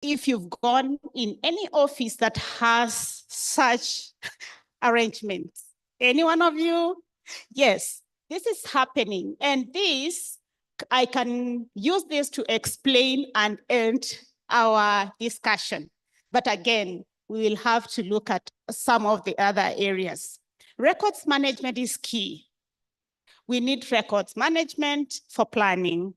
if you've gone in any office that has such arrangements. Any one of you? Yes, this is happening. And this, I can use this to explain and end our discussion. But again, we will have to look at some of the other areas. Records management is key. We need records management for planning,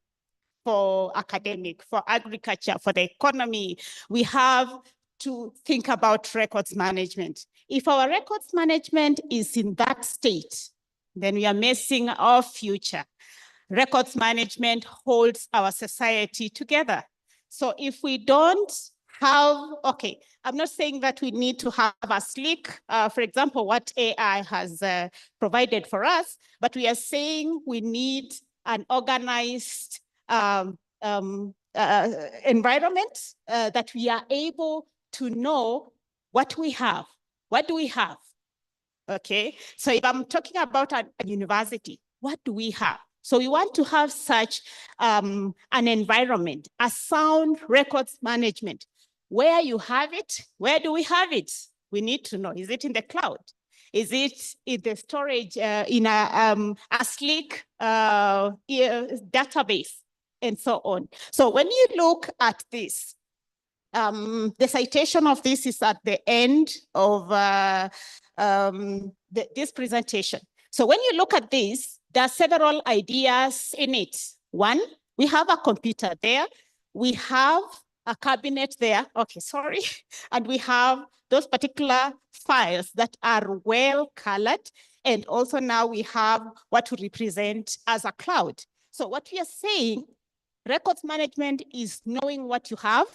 for academic, for agriculture, for the economy. We have to think about records management. If our records management is in that state, then we are missing our future. Records management holds our society together. So if we don't have, okay, I'm not saying that we need to have a slick, for example, what AI has provided for us, but we are saying we need an organized environment that we are able to know what we have. What do we have? Okay, so if I'm talking about a university, what do we have? So we want to have such an environment, a sound records management. Where you have it, where do we have it? We need to know, is it in the cloud? Is it in the storage in a slick database and so on? So when you look at this, the citation of this is at the end of this presentation. So when you look at this, there are several ideas in it. One, we have a computer there. We have a cabinet there. Okay, sorry. And we have those particular files that are well colored. And also now we have what we represent as a cloud. So what we are saying, records management is knowing what you have,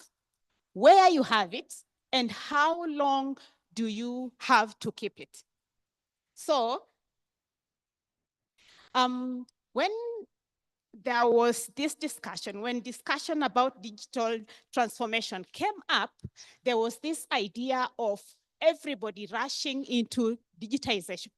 where you have it, and how long do you have to keep it. So when there was this discussion, when discussion about digital transformation came up, there was this idea of everybody rushing into digitization.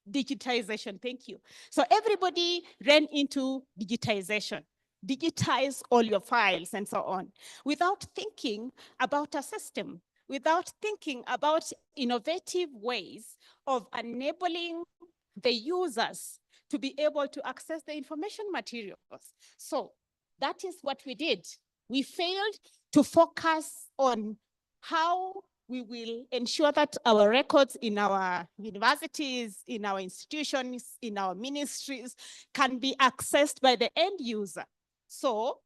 Digitization, thank you. So everybody ran into digitization. Digitize all your files and so on, without thinking about a system, without thinking about innovative ways of enabling the users to be able to access the information materials. So that is what we did. We failed to focus on how we will ensure that our records in our universities, in our institutions, in our ministries can be accessed by the end user. So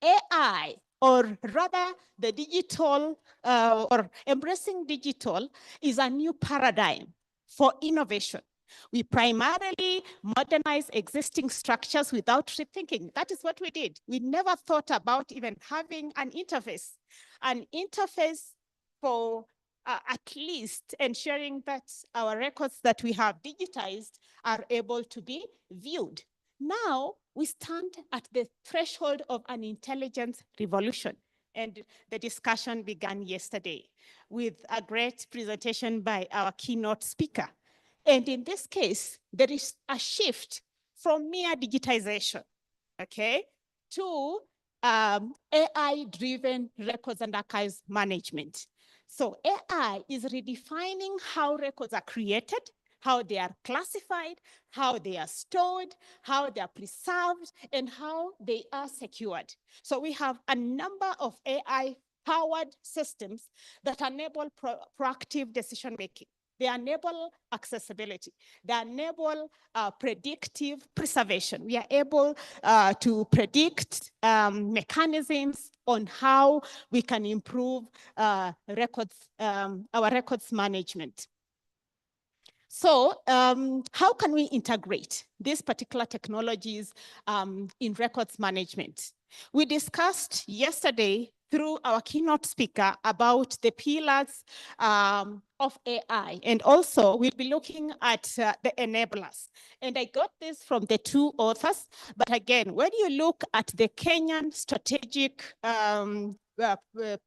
AI, or rather the digital or embracing digital, is a new paradigm for innovation. We primarily modernize existing structures without rethinking. That is what we did. We never thought about even having an interface for at least ensuring that our records that we have digitized are able to be viewed. Now we stand at the threshold of an intelligence revolution. And the discussion began yesterday with a great presentation by our keynote speaker. And in this case, there is a shift from mere digitization, okay, to AI-driven records and archives management. So AI is redefining how records are created, how they are classified, how they are stored, how they are preserved, and how they are secured. So we have a number of AI-powered systems that enable proactive decision-making. They enable accessibility. They enable predictive preservation. We are able to predict mechanisms on how we can improve our records management. So how can we integrate these particular technologies in records management? We discussed yesterday through our keynote speaker about the pillars of AI, and also we'll be looking at the enablers. And I got this from the two authors, but again, when you look at the Kenyan strategic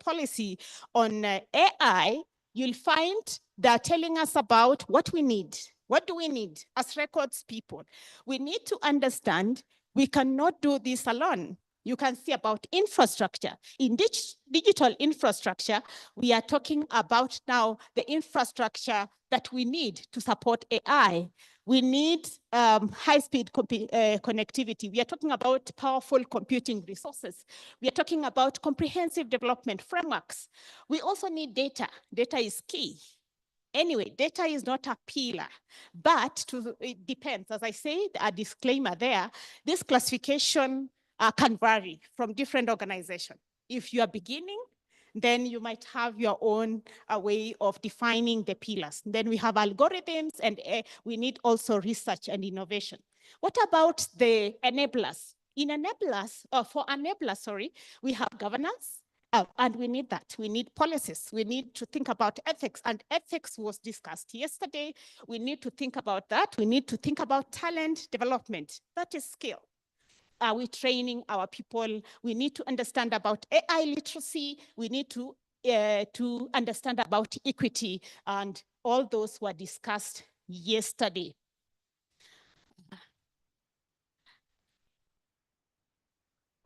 policy on AI, you'll find they're telling us about what we need. What do we need as records people? We need to understand we cannot do this alone. you can see about infrastructure. In digital infrastructure, we are talking about now the infrastructure that we need to support AI. We need high-speed connectivity. We are talking about powerful computing resources. We are talking about comprehensive development frameworks. We also need data. Data is key. Anyway, data is not a pillar, but it depends. As I said, a disclaimer there, this classification can vary from different organizations. If you are beginning, then you might have your own way of defining the pillars. Then we have algorithms, and we need also research and innovation. What about the enablers? In enablers, for enablers, sorry, we have governance, and we need that. We need policies. We need to think about ethics, and ethics was discussed yesterday. We need to think about that. We need to think about talent development. That is skill. Are we training our people? We need to understand about AI literacy. We need to understand about equity, and all those were discussed yesterday.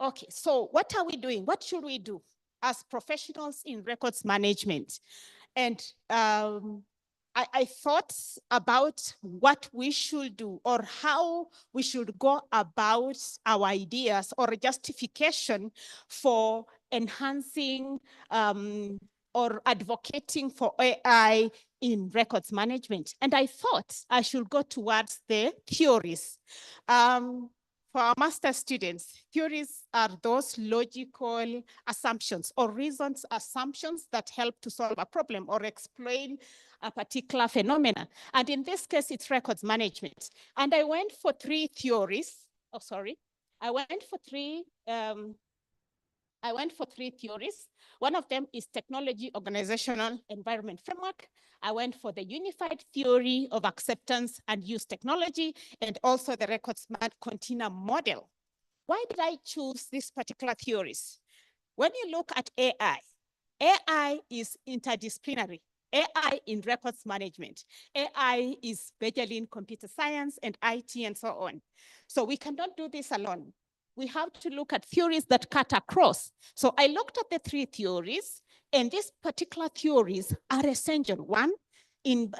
Okay, so what are we doing? What should we do as professionals in records management? And I thought about what we should do or how we should go about our ideas or justification for enhancing or advocating for AI in records management. And I thought I should go towards the theories. For our master students, theories are those logical assumptions or reasons assumptions that help to solve a problem or explain a particular phenomena. And in this case, it's records management. And I went for three theories. Oh, sorry. I went for three theories. One of them is technology organizational environment framework. I went for the unified theory of acceptance and use technology, and also the records continuum model. Why did I choose these particular theories? When you look at AI, AI is interdisciplinary. AI in records management. AI is majorly in computer science and IT and so on. So we cannot do this alone. We have to look at theories that cut across. So I looked at the three theories, and these particular theories are essential. One, in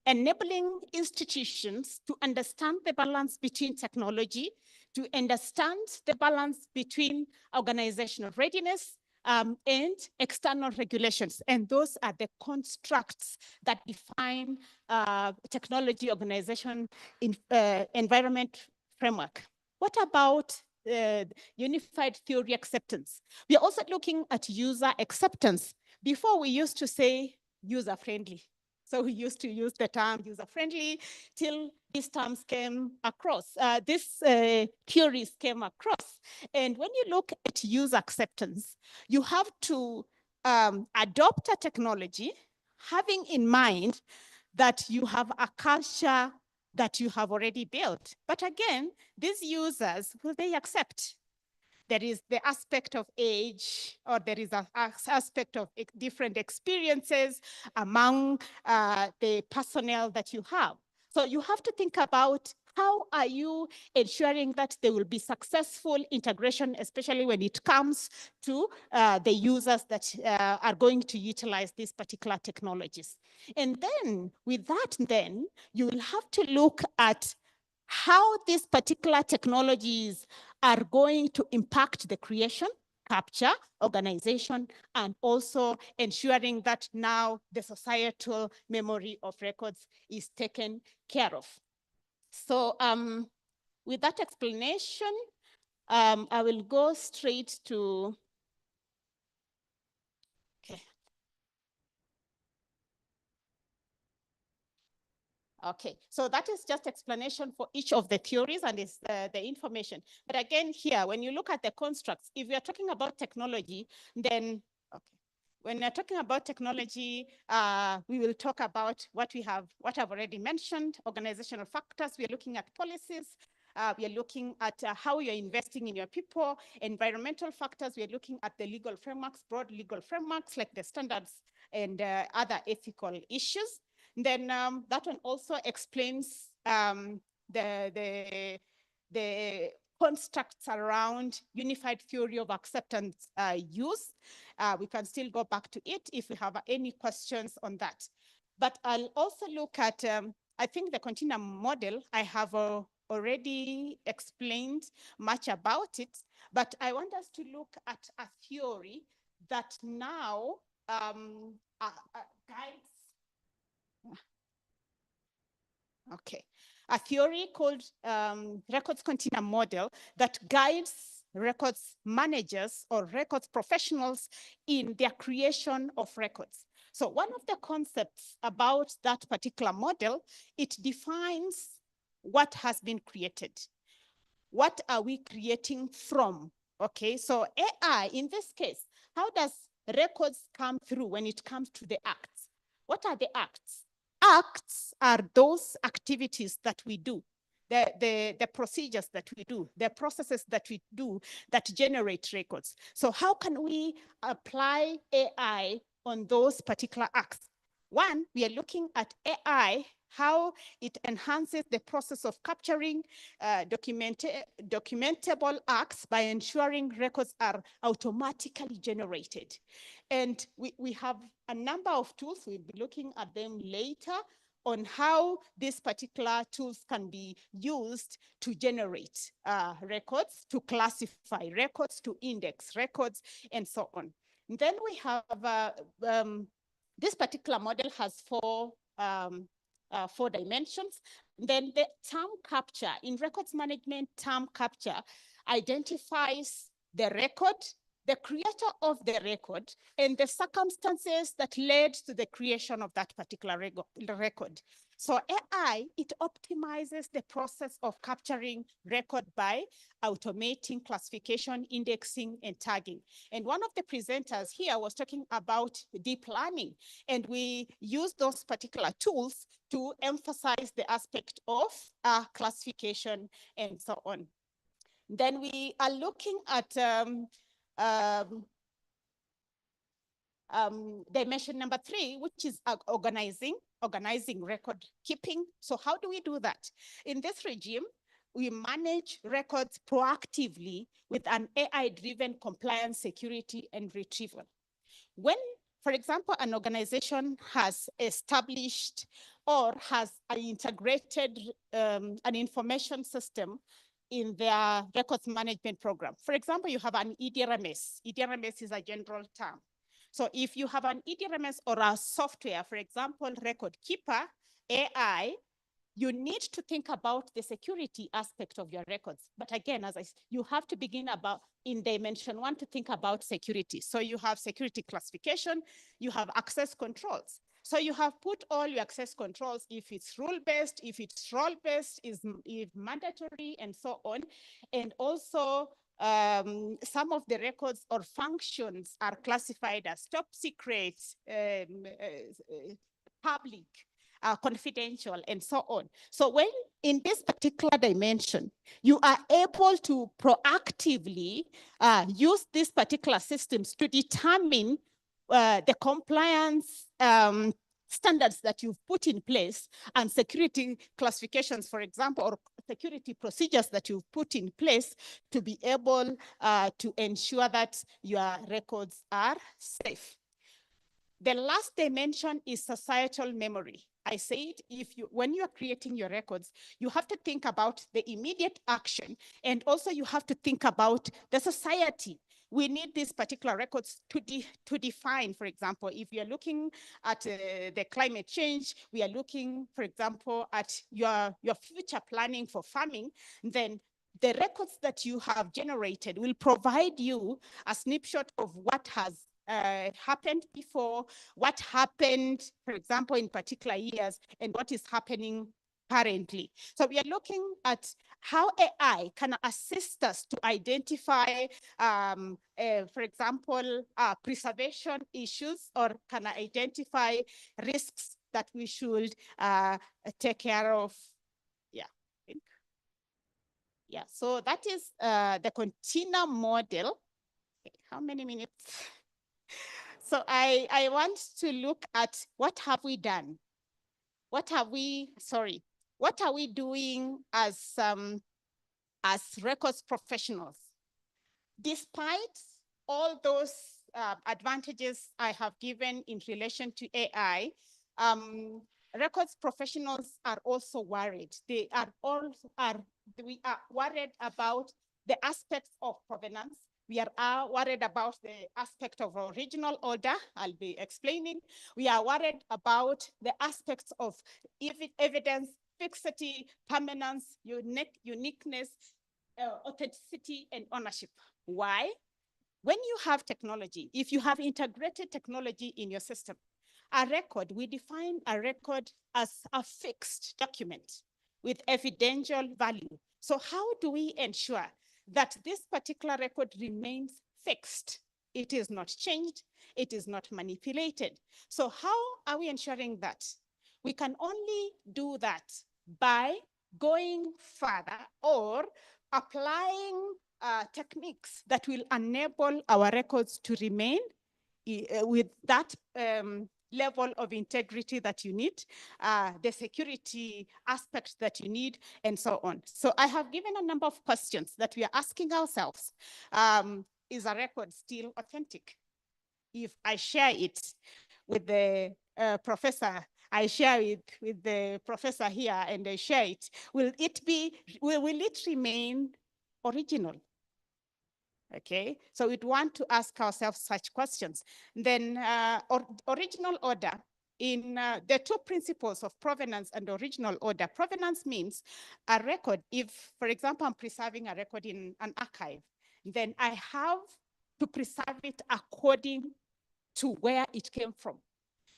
enabling institutions to understand the balance between technology, to understand the balance between organizational readiness, and external regulations. And those are the constructs that define technology organization in environment framework. What about unified theory acceptance? We are also looking at user acceptance. Before, we used to say user-friendly. So we used to use the term user-friendly till these terms came across, these theories came across. And when you look at user acceptance, you have to adopt a technology, having in mind that you have a culture that you have already built. But again, these users, will they accept? There is the aspect of age, or there is an aspect of different experiences among the personnel that you have. So you have to think about how are you ensuring that there will be successful integration, especially when it comes to the users that are going to utilize these particular technologies. And then with that, then you will have to look at how these particular technologies are going to impact the creation, capture, organization, and also ensuring that now the societal memory of records is taken care of. So with that explanation, I will go straight to, okay. Okay, so that is just explanation for each of the theories and is the information. But again, here, when you look at the constructs, if we are talking about technology, then, okay. When we're talking about technology, we will talk about what I've already mentioned, organizational factors. We're looking at policies. We are looking at how you're investing in your people, environmental factors. We're looking at the legal frameworks, broad legal frameworks like the standards and other ethical issues. Then that one also explains the constructs around unified theory of acceptance use. We can still go back to it if we have any questions on that. But I'll also look at, I think the continuum model, I have already explained much about it, but I want us to look at a theory that now guides, okay, a theory called records continuum model that guides records managers or records professionals in their creation of records. So one of the concepts about that particular model, it defines what has been created. What are we creating from? Okay, so AI, in this case, how does records come through when it comes to the acts? What are the acts? Acts are those activities that we do, the procedures that we do, the processes that we do that generate records. So how can we apply AI on those particular acts? One, we are looking at AI, how it enhances the process of capturing documentable acts by ensuring records are automatically generated. And we have a number of tools. We'll be looking at them later on how these particular tools can be used to generate records, to classify records, to index records, and so on. And then we have, this particular model has four dimensions. Then the term capture, in records management, term capture identifies the record, the creator of the record, and the circumstances that led to the creation of that particular record. So AI, it optimizes the process of capturing record by automating classification, indexing, and tagging. And one of the presenters here was talking about deep learning, and we use those particular tools to emphasize the aspect of classification and so on. Then we are looking at dimension number 3, which is organizing record keeping. So how do we do that? In this regime, we manage records proactively with an AI-driven compliance, security, and retrieval. When, for example, an organization has established or has integrated an information system in their records management program. For example, you have an EDRMS. EDRMS is a general term. So if you have an EDRMS or a software, for example, Record Keeper, AI, you need to think about the security aspect of your records. But again, as you have to begin about in dimension 1 to think about security. So you have security classification, you have access controls. So you have put all your access controls, if it's rule-based, if it's role-based, if mandatory, and so on. And also, some of the records or functions are classified as top secret, public, confidential, and so on. So when in this particular dimension, you are able to proactively use these particular systems to determine the compliance standards that you've put in place and security classifications, for example, or security procedures that you've put in place to be able to ensure that your records are safe. The last dimension is societal memory. I said, when you are creating your records, you have to think about the immediate action, and also you have to think about the society. We need these particular records to define, for example, if you're looking at the climate change, we are looking, for example, at your future planning for farming, then the records that you have generated will provide you a snapshot of what has happened before, what happened, for example, in particular years, and what is happening currently. So we are looking at how AI can assist us to identify, for example, preservation issues, or can identify risks that we should take care of. Yeah. Yeah, so that is the continuum model. Okay, how many minutes? So I want to look at what have we done? What are we doing as as records professionals. Despite all those advantages I have given in relation to AI, records professionals are also worried. We are worried about the aspects of provenance. We are worried about the aspect of original order. I'll be explaining. We are worried about the aspects of evidence, fixity, permanence, uniqueness, authenticity, and ownership. Why? When you have technology, if you have integrated technology in your system, a record, we define a record as a fixed document with evidential value. So how do we ensure that this particular record remains fixed? It is not changed, it is not manipulated. So how are we ensuring that? We can only do that by going further or applying techniques that will enable our records to remain with that level of integrity that you need, the security aspect that you need, and so on. So I have given a number of questions that we are asking ourselves. Is a record still authentic? If I share it with the professor, I share it with the professor here and they share it, will it remain original? Okay, so we'd want to ask ourselves such questions. Then original order. In the two principles of provenance and original order. Provenance means a record. If, for example, I'm preserving a record in an archive, then I have to preserve it according to where it came from.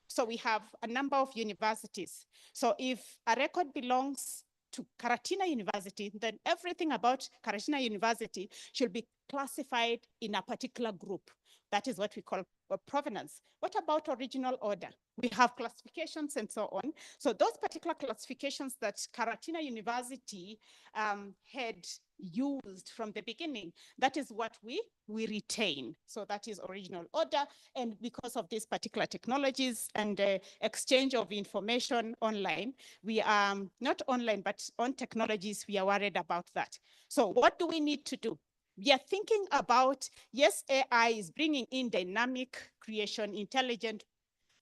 So we have a number of universities. So if a record belongs to Karatina University, then everything about Karatina University should be classified in a particular group. That is what we call provenance. What about original order? We have classifications and so on. So those particular classifications that Karatina University had used from the beginning, that is what we retain. So that is original order. And because of these particular technologies and exchange of information online, we are not online, but on technologies, we are worried about that. So what do we need to do? We are thinking about, yes, AI is bringing in dynamic creation, intelligent,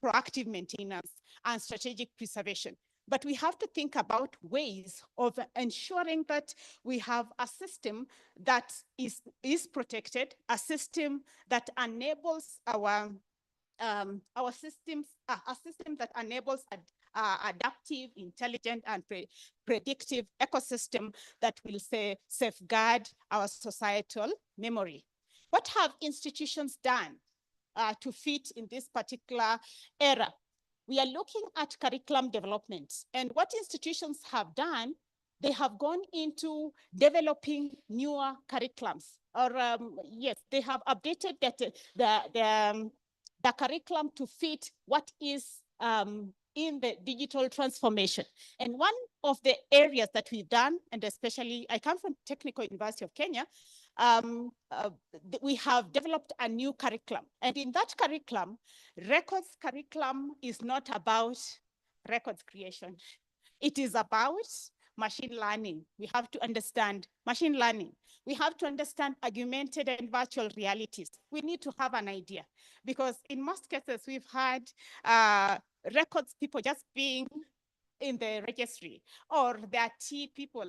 proactive maintenance, and strategic preservation. But we have to think about ways of ensuring that we have a system that is protected, a system that enables our systems, a system that enables adaptive, intelligent, and predictive ecosystem that will safeguard our societal memory. What have institutions done to fit in this particular era? We are looking at curriculum development, and what institutions have done, they have gone into developing newer curriculums, or yes, they have updated the curriculum to fit what is in the digital transformation. And one of the areas that we've done, and especially, I come from Technical University of Kenya, we have developed a new curriculum. And in that curriculum, records curriculum is not about records creation. It is about machine learning. We have to understand machine learning. We have to understand augmented and virtual realities. We need to have an idea, because in most cases, we've had records people just being in the registry, or their T people,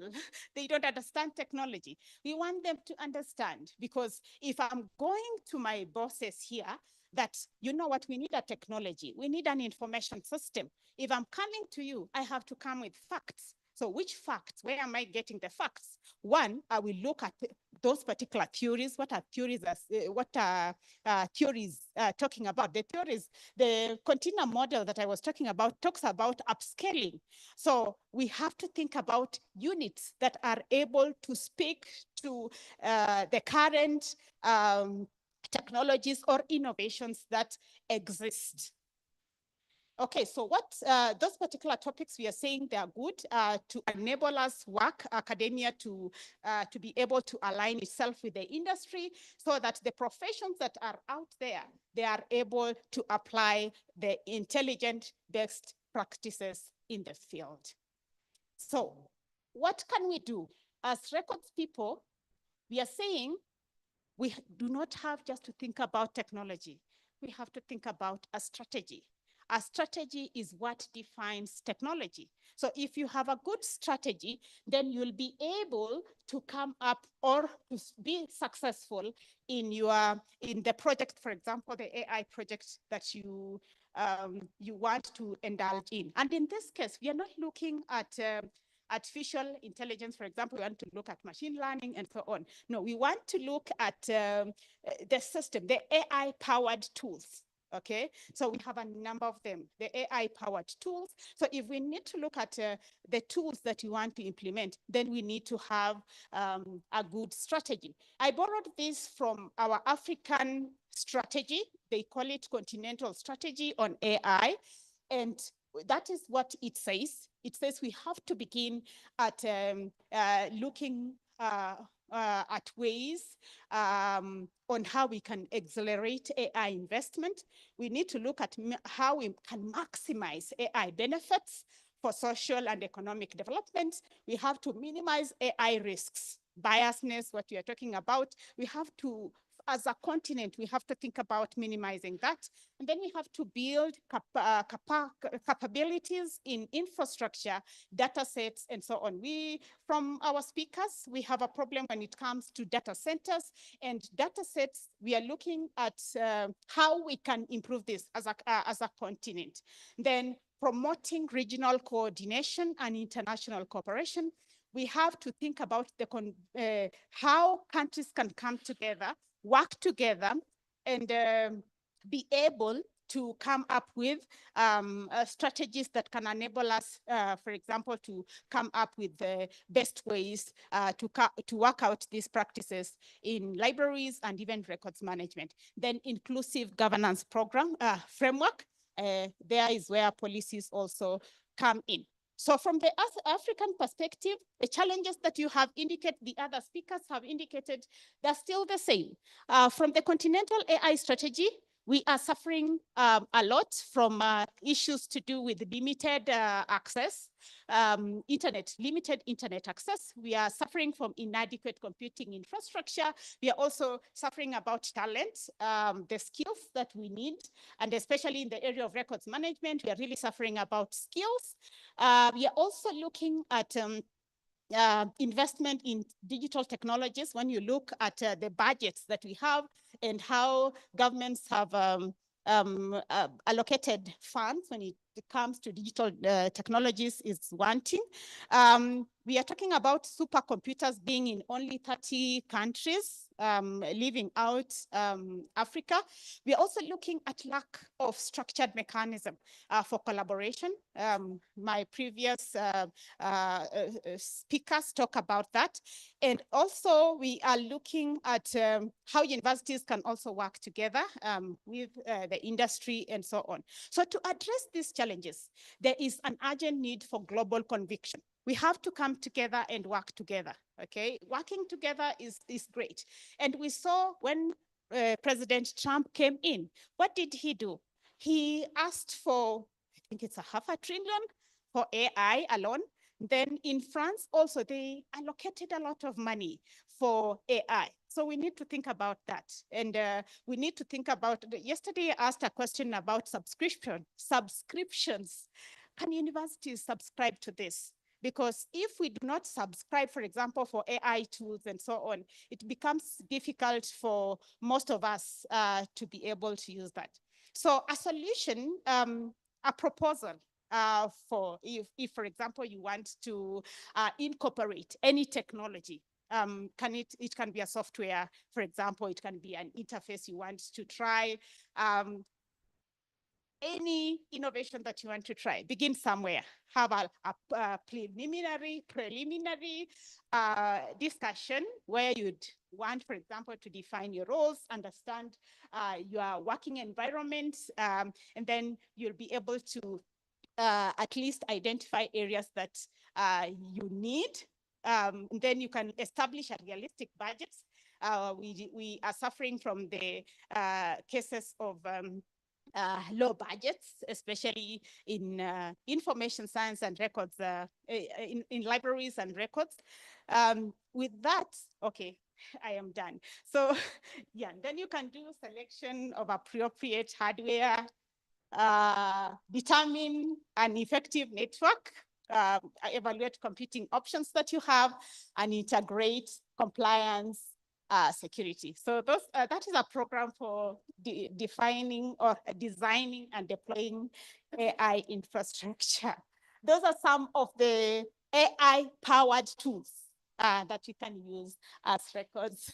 they don't understand technology. We want them to understand, because if I'm going to my bosses here, that, you know what, we need a technology, we need an information system. If I'm coming to you, I have to come with facts. So which facts? Where am I getting the facts? One, I will look at those particular theories. What are theories? Theories talking about? The theories, the container model that I was talking about talks about upscaling. So we have to think about units that are able to speak to the current technologies or innovations that exist. Okay, so what those particular topics we are saying they are good to enable us work, academia to be able to align itself with the industry, so that the professions that are out there, they are able to apply the intelligent best practices in the field. So what can we do? as records people, we are saying we do not have just to think about technology. We have to think about a strategy. A strategy is what defines technology. So if you have a good strategy, then you'll be able to come up or to be successful in the project, for example, the AI project that you want to indulge in. And in this case, we are not looking at artificial intelligence, for example, we want to look at machine learning and so on. No, we want to look at the system, the AI-powered tools. Okay, so we have a number of them, the AI-powered tools. So if we need to look at the tools that you want to implement, then we need to have a good strategy. I borrowed this from our African strategy. They call it continental strategy on AI. And that is what it says. It says we have to begin at looking at ways on how we can accelerate AI investment. We need to look at how we can maximize AI benefits for social and economic development. We have to minimize AI risks, biasness, what we are talking about. We have to, as a continent, we have to think about minimizing that. And then we have to build capabilities in infrastructure, data sets, and so on. From our speakers, we have a problem when it comes to data centers and data sets. We are looking at how we can improve this as a continent. Then promoting regional coordination and international cooperation. We have to think about how countries can come together, work together, and be able to come up with strategies that can enable us, for example, to come up with the best ways to work out these practices in libraries and even records management. Then inclusive governance program framework, there is where policies also come in. So from the African perspective, the challenges that you have indicated, the other speakers have indicated, they're still the same. From the continental AI strategy, we are suffering a lot from issues to do with limited access, limited internet access. We are suffering from inadequate computing infrastructure. We are also suffering about talent, the skills that we need, and especially in the area of records management, we are really suffering about skills. We are also looking at investment in digital technologies. When you look at the budgets that we have and how governments have allocated funds when it comes to digital technologies is wanting. We are talking about supercomputers being in only 30 countries, leaving out Africa. We are also looking at lack of structured mechanism for collaboration. My previous speakers talk about that. And also we are looking at how universities can also work together with the industry and so on. So to address these challenges, there is an urgent need for global conviction. We have to come together and work together, okay? Working together is great. And we saw when President Trump came in, what did he do? He asked for, I think it's $500 billion for AI alone. Then in France also, they allocated a lot of money for AI. So we need to think about that. And we need to think about, yesterday I asked a question about subscriptions. Can universities subscribe to this? Because if we do not subscribe, for example, for AI tools and so on, it becomes difficult for most of us to be able to use that. So a solution, a proposal for if, for example, you want to incorporate any technology, it can be a software, for example, it can be an interface you want to try. Any innovation that you want to try, begin somewhere. Have a preliminary discussion where you'd want, for example, to define your roles, understand your working environment, and then you'll be able to at least identify areas that you need. Then you can establish a realistic budget. We are suffering from the cases of low budgets, especially in information science and records, in libraries and records. With that, okay, I am done. So yeah, then you can do selection of appropriate hardware, determine an effective network, evaluate competing options that you have, and integrate compliance, security. So that is a program for defining or designing and deploying AI infrastructure. Those are some of the AI-powered tools that you can use as records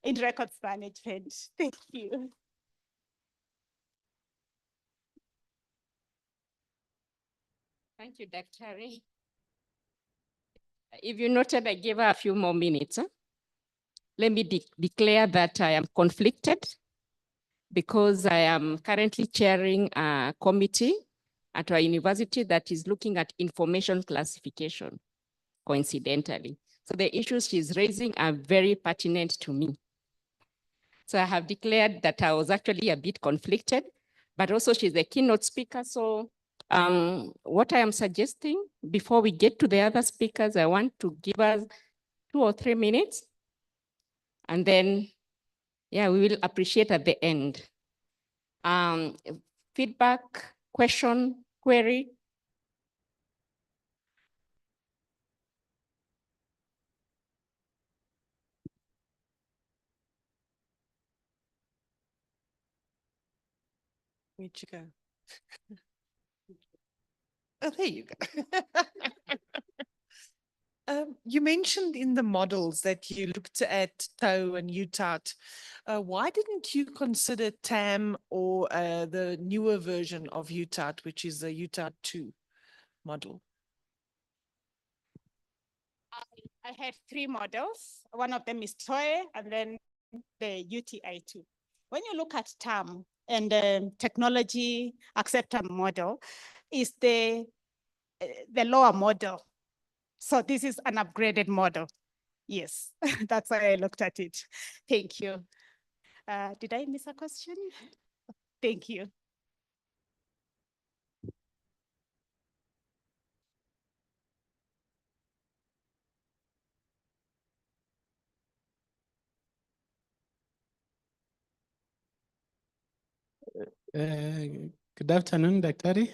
in records management. Thank you. Thank you, Dr. Ray. If you noted, I gave her a few more minutes. Let me declare that I am conflicted because I am currently chairing a committee at our university that is looking at information classification, coincidentally. So the issues she's raising are very pertinent to me. So I have declared that I was actually a bit conflicted, but also she's a keynote speaker. So what I am suggesting before we get to the other speakers, I want to give us 2 or 3 minutes. And then, yeah, we will appreciate at the end. Feedback, question, query. Where'd you go? Oh, there you go. You mentioned in the models that you looked at TOE and UTAT. Why didn't you consider TAM or the newer version of UTAT, which is a UTAT 2 model? I had 3 models. One of them is TOE, and then the UTI2. When you look at TAM and the technology acceptance model, is the lower model. So this is an upgraded model. Yes, that's why I looked at it. Thank you. Did I miss a question? Thank you. Good afternoon, Dr.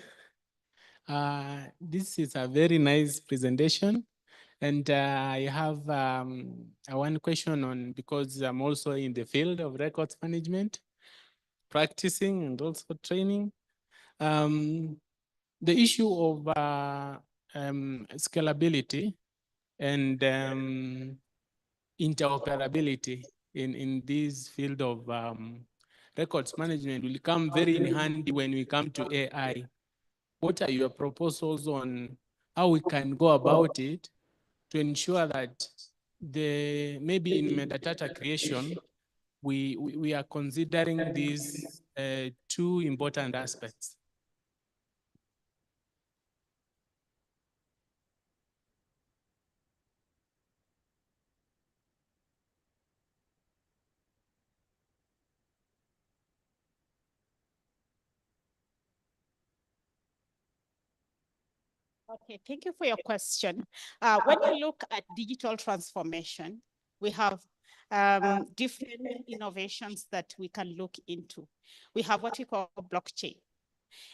This is a very nice presentation. And I have one question on, because I'm also in the field of records management, practicing and also training. The issue of scalability and interoperability in this field of records management will come very in handy when we come to AI. What are your proposals on how we can go about it to ensure that maybe in metadata creation, we are considering these 2 important aspects? Okay, thank you for your question. When you look at digital transformation, we have different innovations that we can look into. We have what we call blockchain.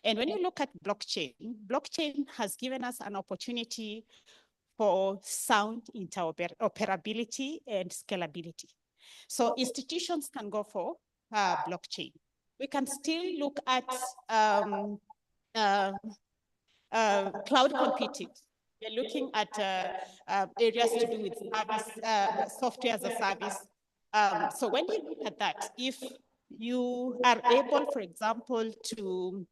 And when you look at blockchain, blockchain has given us an opportunity for sound interoperability and scalability. So institutions can go for blockchain. We can still look at cloud computing. We're looking at areas to do with service, software as a service. So when you look at that, if you are able, for example, to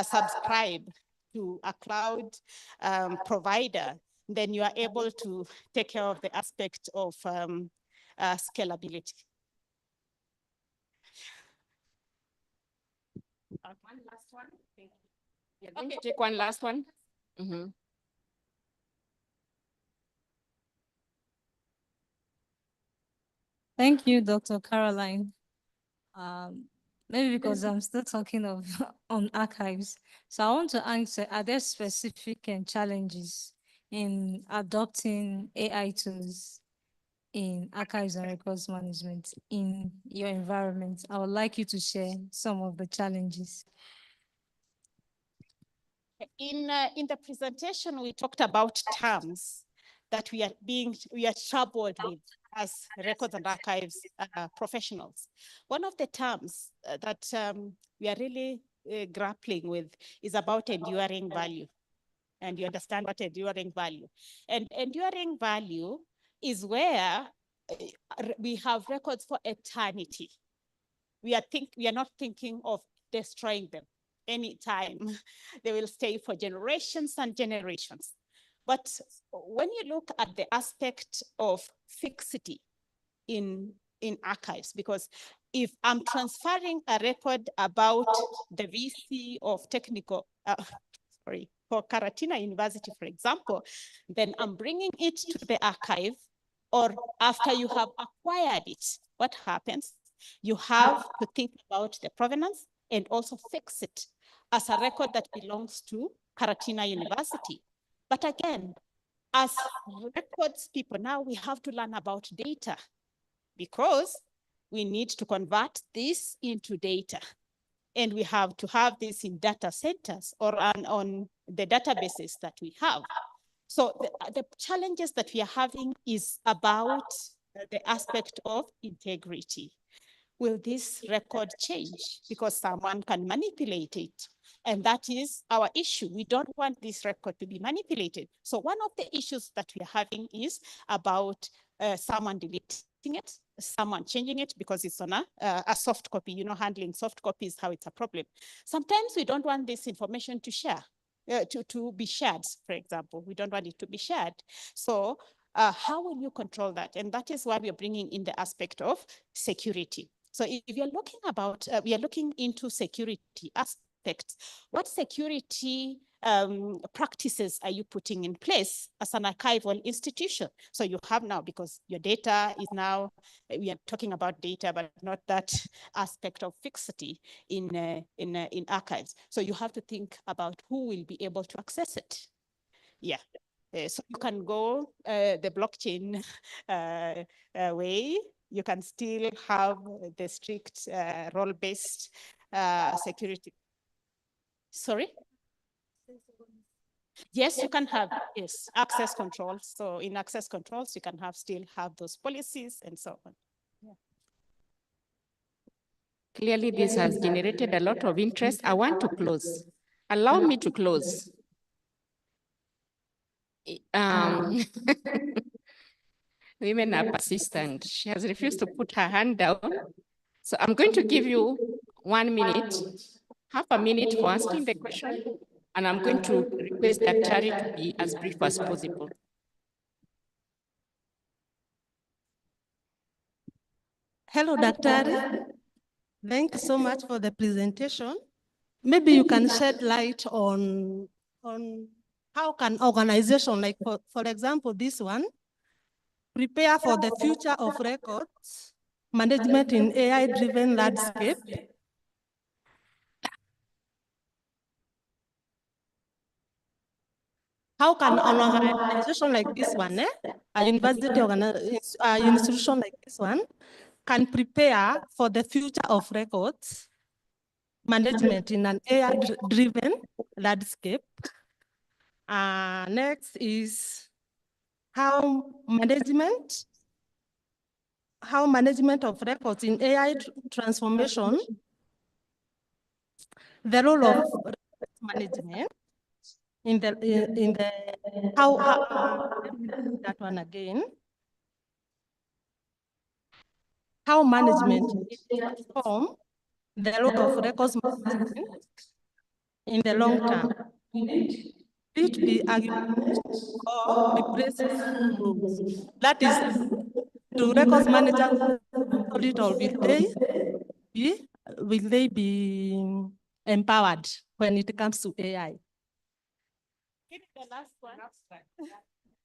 subscribe to a cloud provider, then you are able to take care of the aspect of scalability. One last one. Thank you. Yeah, okay. Take one last one. Mm-hmm. Thank you, Dr. Caroline. maybe because I'm still talking of on archives. So I want to answer, are there specific challenges in adopting AI tools in archives and records management in your environment? I would like you to share some of the challenges. In the presentation, we talked about terms that we are troubled with as records and archives professionals. One of the terms that we are really grappling with is about enduring value. And you understand what enduring value. And enduring value is where we have records for eternity. We are not thinking of destroying them anytime. They will stay for generations and generations. But when you look at the aspect of fixity in archives, because if I'm transferring a record about the VC of technical, for Karatina University, for example, then I'm bringing it to the archive, or after you have acquired it, what happens? You have to think about the provenance and also fix it as a record that belongs to Karatina University. But again, as records people, now we have to learn about data because we need to convert this into data. And we have to have this in data centers or on the databases that we have. So the challenges that we are having is about the aspect of integrity. Will this record change? Because someone can manipulate it. And that is our issue. We don't want this record to be manipulated. So one of the issues that we are having is about someone deleting it, someone changing it because it's on a soft copy. Handling soft copy is how it's a problem. Sometimes we don't want this information to share. To be shared, for example. We don't want it to be shared. So how will you control that? And that is why we are bringing in the aspect of security. So if you're looking about, we are looking into security aspects. What security practices are you putting in place as an archival institution? So you have now, because your data is now, we are talking about data, but not that aspect of fixity in archives. So you have to think about who will be able to access it. Yeah. So you can go the blockchain way. You can still have the strict role-based security. Sorry? Yes, you can have, yes, access controls. So in access controls, you can still have those policies and so on. Yeah. Clearly, this has generated a lot of interest. I want to close. Allow me to close. Women are persistent. She has refused to put her hand down. So I'm going to give you 1 minute, half a minute for asking the question, and I'm going to request Daktari to be as brief as possible. Hello, Daktari. Thank you so much for the presentation. Maybe you can shed light on how can organization, like for example, this one, prepare for the future of records management in AI-driven landscape. How can an organization like this one, a university institution like this one, can prepare for the future of records management in an AI-driven landscape? Next is how management of records in AI transformation, the role of management in the how let me repeat that one again. How management transform the role of records management in the long term. It be argument or replaces rules. That is, do records managers it, or will they be empowered when it comes to AI? The last one.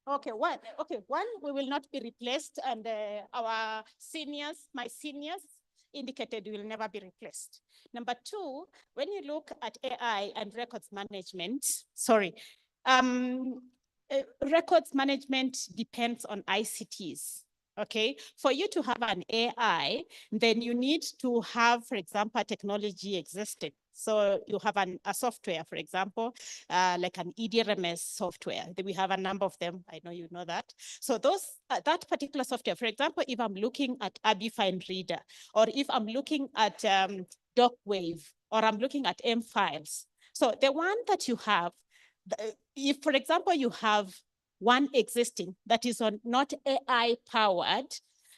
Okay, one, we will not be replaced, and our seniors, my seniors, indicated will never be replaced. Number two, when you look at AI and records management, records management depends on ICTs. Okay, for you to have an AI, then you need to have, for example, technology existing. So you have a software, for example, like an EDRMS software. We have a number of them. I know you know that. So that particular software, for example, if I'm looking at Abifine Reader, or if I'm looking at DocWave, or I'm looking at M files. So the one that you have, if, for example, you have one existing that is not AI powered,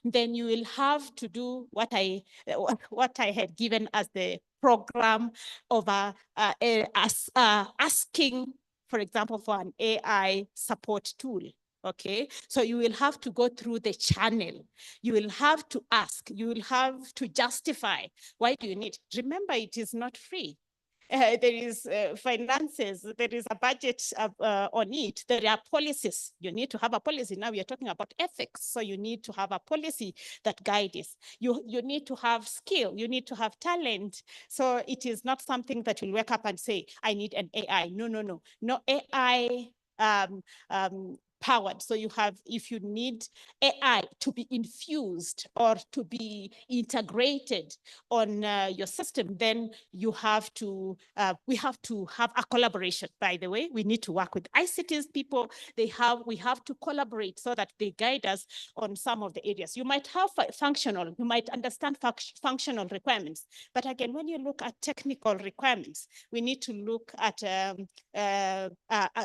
then you will have to do what I had given as the program of asking, for example, for an AI support tool. Okay, so you will have to go through the channel. You will have to ask. You will have to justify. Why do you need? Remember, it is not free. There is finances, there is a budget on it, there are policies. You need to have a policy. Now we are talking about ethics, so you need to have a policy that guides. You need to have skill, you need to have talent. So it is not something that you'll wake up and say, I need an AI. No AI powered. So you have, if you need AI to be infused or to be integrated on your system, then you have to, we have to have a collaboration, by the way. We need to work with ICTs people. We have to collaborate so that they guide us on some of the areas. You might have functional, you might understand functional requirements. But again, when you look at technical requirements, we need to look at,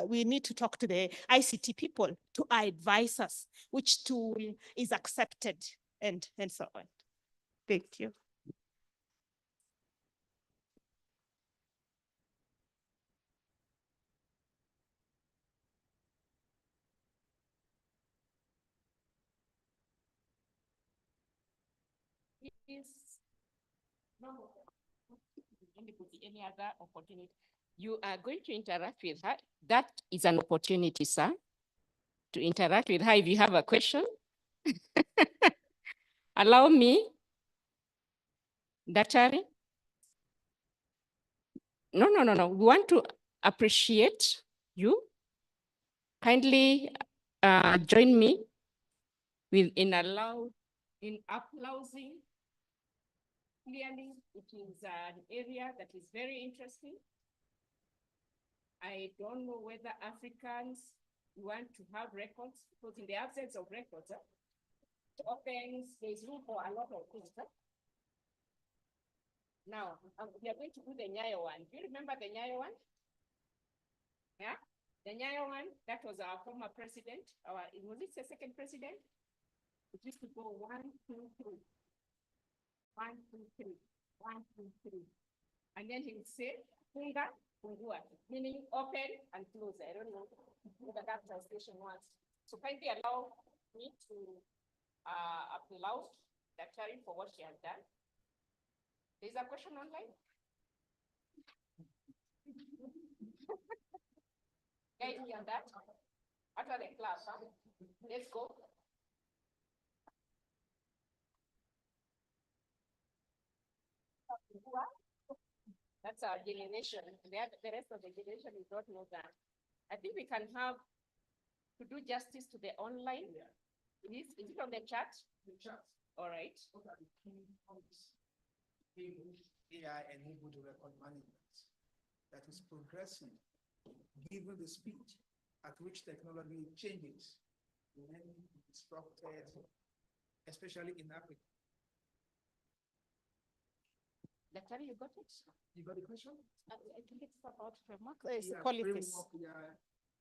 we need to talk to the ICT people to advise us which tool is accepted and so on. Thank you. Any other opportunity? You are going to interact with her. That is an opportunity, sir, to interact with her if you have a question. Allow me, Daktari. No. We want to appreciate you. Kindly join me in applauding. Clearly, it is an area that is very interesting. I don't know whether Africans want to have records, because in the absence of records, opens, there's room for a lot of things. Now, we are going to do the Nyayo one. Do you remember the Nyayo one? Yeah? The Nyayo one, that was our former president. Was it the second president? It used to go 1, 2, 3. 1, 2, 3. 1, 2, 3. And then he would say, Funga, Fungua, meaning open and close. I don't know whether that translation was. So kindly allow me to applaud Daktari for what she has done. There's a question online? Guide me on that. After the class, huh? Let's go. That's our generation. The rest of the generation is not know that. I think we can have to do justice to the online. Yeah. Is it on the chat? The chat. All right. AI enabled record management that is progressing given the speed at which technology changes when disrupted, especially in Africa. Daktari, you got it? You got the question? I think it's about framework. Policies.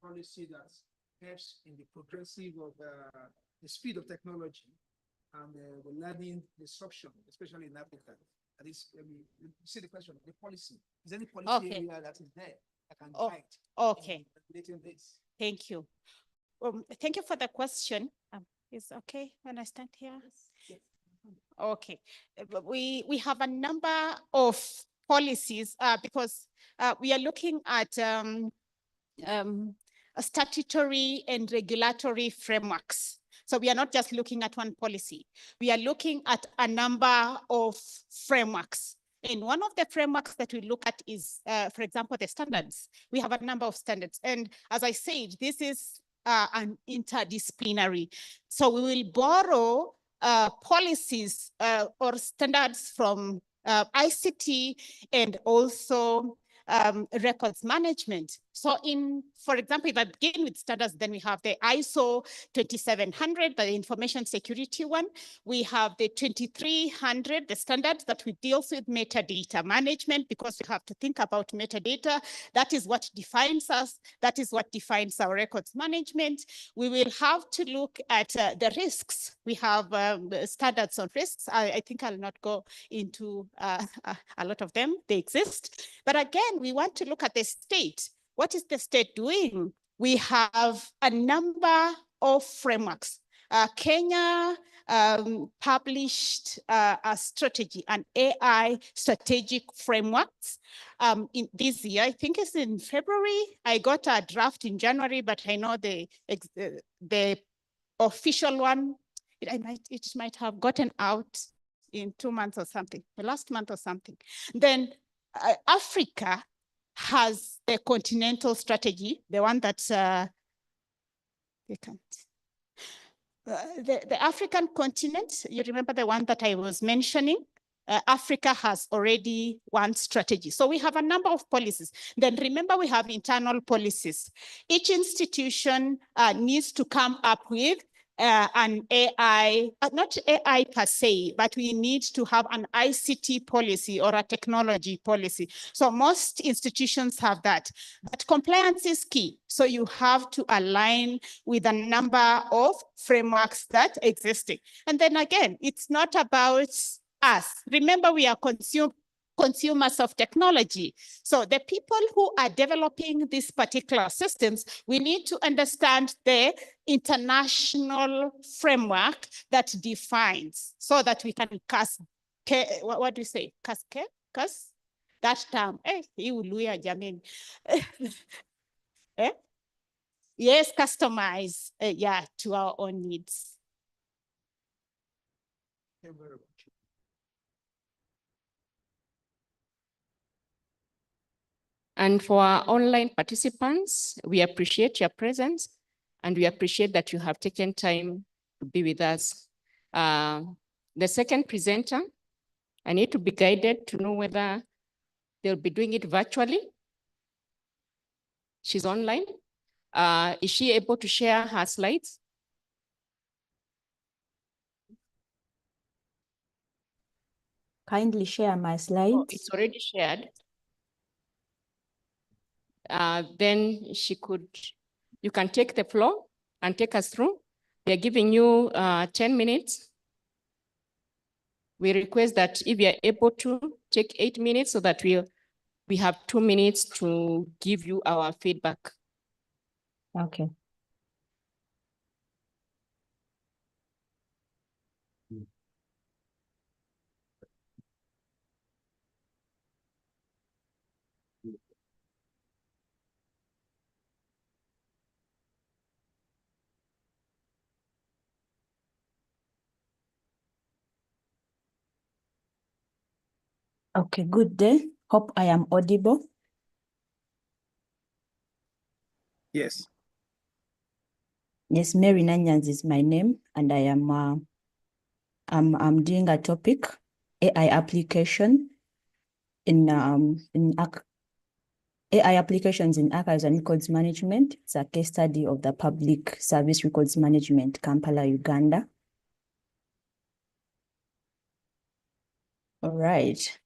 Policy that helps in the progressive of the speed of technology and the learning disruption, especially in Africa. That is, you see the question, the policy. Is there any policy area that is there that can guide? Okay. This? Thank you. Thank you for the question. Is okay when I stand here? Yes. Okay, we have a number of policies because we are looking at statutory and regulatory frameworks. So we are not just looking at one policy. We are looking at a number of frameworks. And one of the frameworks that we look at is, for example, the standards. We have a number of standards. And as I said, this is an interdisciplinary. So we will borrow policies or standards from ICT and also records management. So for example, if I begin with standards, then we have the ISO 2700, the information security one. We have the 2300, the standard that we deals with metadata management, because we have to think about metadata. That is what defines us. That is what defines our records management. We will have to look at the risks. We have standards on risks. I think I'll not go into a lot of them. They exist. But again, we want to look at the state. What is the state doing? We have a number of frameworks. Kenya published a strategy, an AI strategic frameworks in this year. I think it's in February. I got a draft in January, but I know the official one, it might have gotten out in 2 months or something, the last month or something. Then Africa has a continental strategy, the one that the African continent, you remember the one that I was mentioning? Africa has already one strategy. So we have a number of policies. Then remember, we have internal policies. Each institution needs to come up with an AI, not AI per se, but we need to have an ICT policy or a technology policy. So most institutions have that, but compliance is key. So you have to align with a number of frameworks that existing. And then again, it's not about us. Remember, we are consumers of technology. So the people who are developing these particular systems, we need to understand the international framework that defines, so that we can what do you say? Cascade? That term. Yes, customize, to our own needs. Thank you very much. And for our online participants, we appreciate your presence and we appreciate that you have taken time to be with us. The second presenter, I need to be guided to know whether they'll be doing it virtually. She's online. Is she able to share her slides? Kindly share my slides. Oh, it's already shared. Then you can take the floor and take us through. We are giving you 10 minutes. We request that if you are able to take 8 minutes so that we have 2 minutes to give you our feedback. Okay. Okay, good day. Hope I am audible. Yes. Yes, Mary Nanyans is my name, and I am I'm doing a topic, AI application in AI applications in archives and records management. It's a case study of the Public Service Records Management, Kampala, Uganda. All right.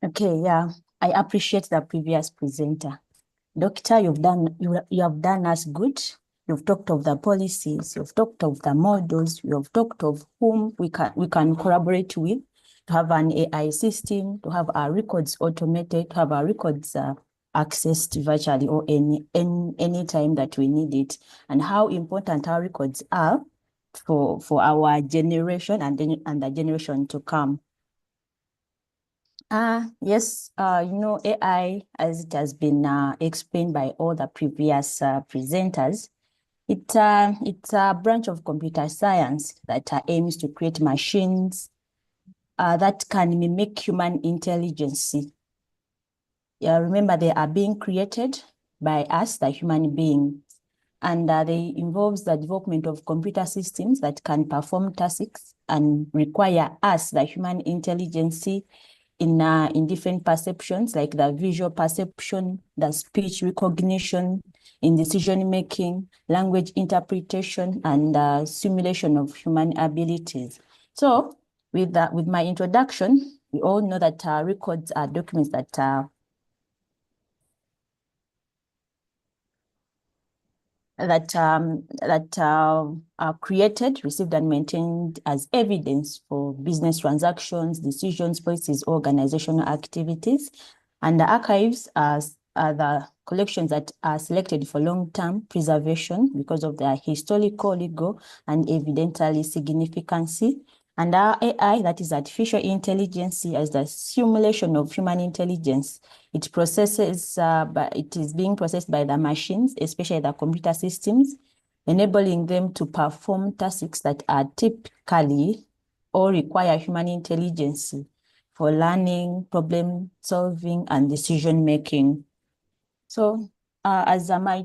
Okay, yeah, I appreciate the previous presenter. Doctor, you have done us good. You've talked of the policies, you've talked of the models, you've talked of whom we can collaborate with to have an AI system, to have our records automated, to have our records accessed virtually or any time that we need it, and how important our records are for our generation and the generation to come. Yes, AI, as it has been explained by all the previous presenters, it's a branch of computer science that aims to create machines that can mimic human intelligence. Remember, they are being created by us, the human being, and they involves the development of computer systems that can perform tasks and require us, the human intelligence, in different perceptions, like the visual perception, the speech recognition, in decision making, language interpretation, and simulation of human abilities. So, with my introduction, we all know that records are documents that are created, received, and maintained as evidence for business transactions, decisions, policies, organizational activities. And the archives are the collections that are selected for long-term preservation because of their historical, legal, and evidentially significance. And our AI, that is artificial intelligence, as the simulation of human intelligence. It processes, but it is being processed by the machines, especially the computer systems, enabling them to perform tasks that are typically or require human intelligence for learning, problem solving, and decision making. So, as my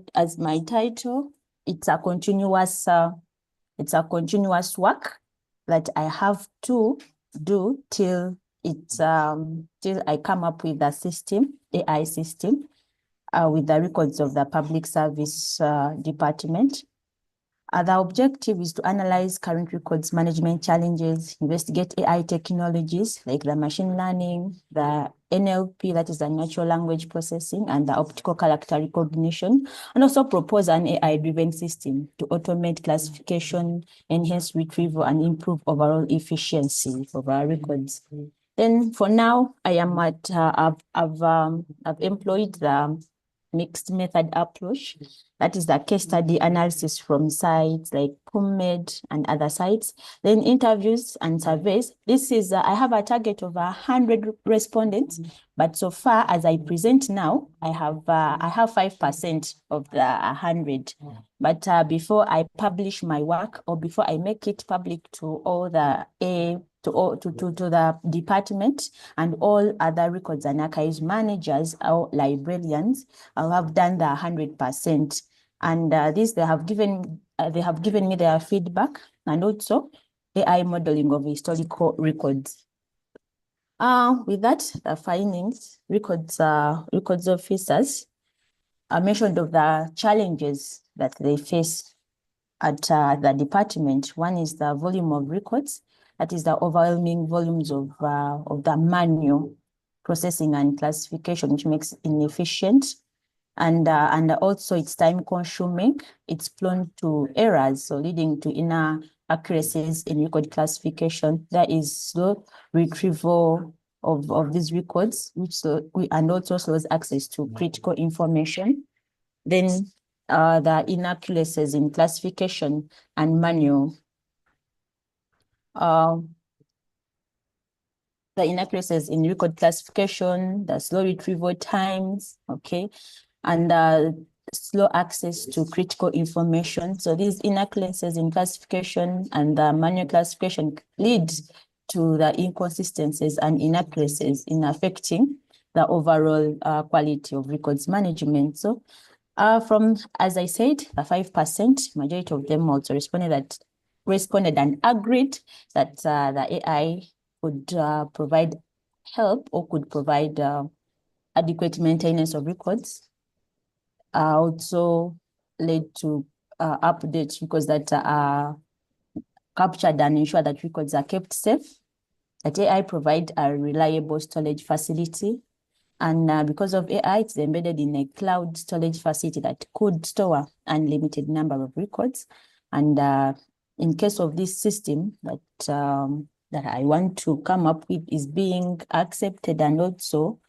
title, it's a continuous work that I have to do till I come up with a system, AI system, with the records of the public service department. The objective is to analyze current records management challenges, investigate AI technologies like the machine learning, the NLP, that is the natural language processing, and the optical character recognition, and also propose an AI-driven system to automate classification, enhance retrieval, and improve overall efficiency of our records. Then for now, I am at, I've employed the mixed method approach. That is the case study analysis from sites like PubMed and other sites. Then interviews and surveys. This is, I have a target of 100 respondents, but so far as I present now, I have 5% of the 100. But before I publish my work or before I make it public to all the to the department and all other records and archives managers or librarians, I have done the 100%. And this they have given me their feedback and also AI modeling of historical records. With that, the findings, records officers are mentioned of the challenges that they face at the department. One is the volume of records. That is the overwhelming volumes of the manual processing and classification, which makes it inefficient. And also it's time consuming. It's prone to errors, so leading to inaccuracies in record classification. There is slow retrieval of these records, and also slows access to critical information. Then the inaccuracies in classification and manual. The inaccuracies in record classification, the slow retrieval times, okay, and slow access to critical information. So these inaccuracies in classification and the manual classification lead to the inconsistencies and inaccuracies in affecting the overall quality of records management. So from, as I said, the 5%, majority of them also responded and agreed that the AI could provide help or could provide adequate maintenance of records. Also led to updates records that are captured and ensure that records are kept safe, that AI provide a reliable storage facility. And because of AI, it's embedded in a cloud storage facility that could store unlimited number of records. And in case of this system that I want to come up with is being accepted and also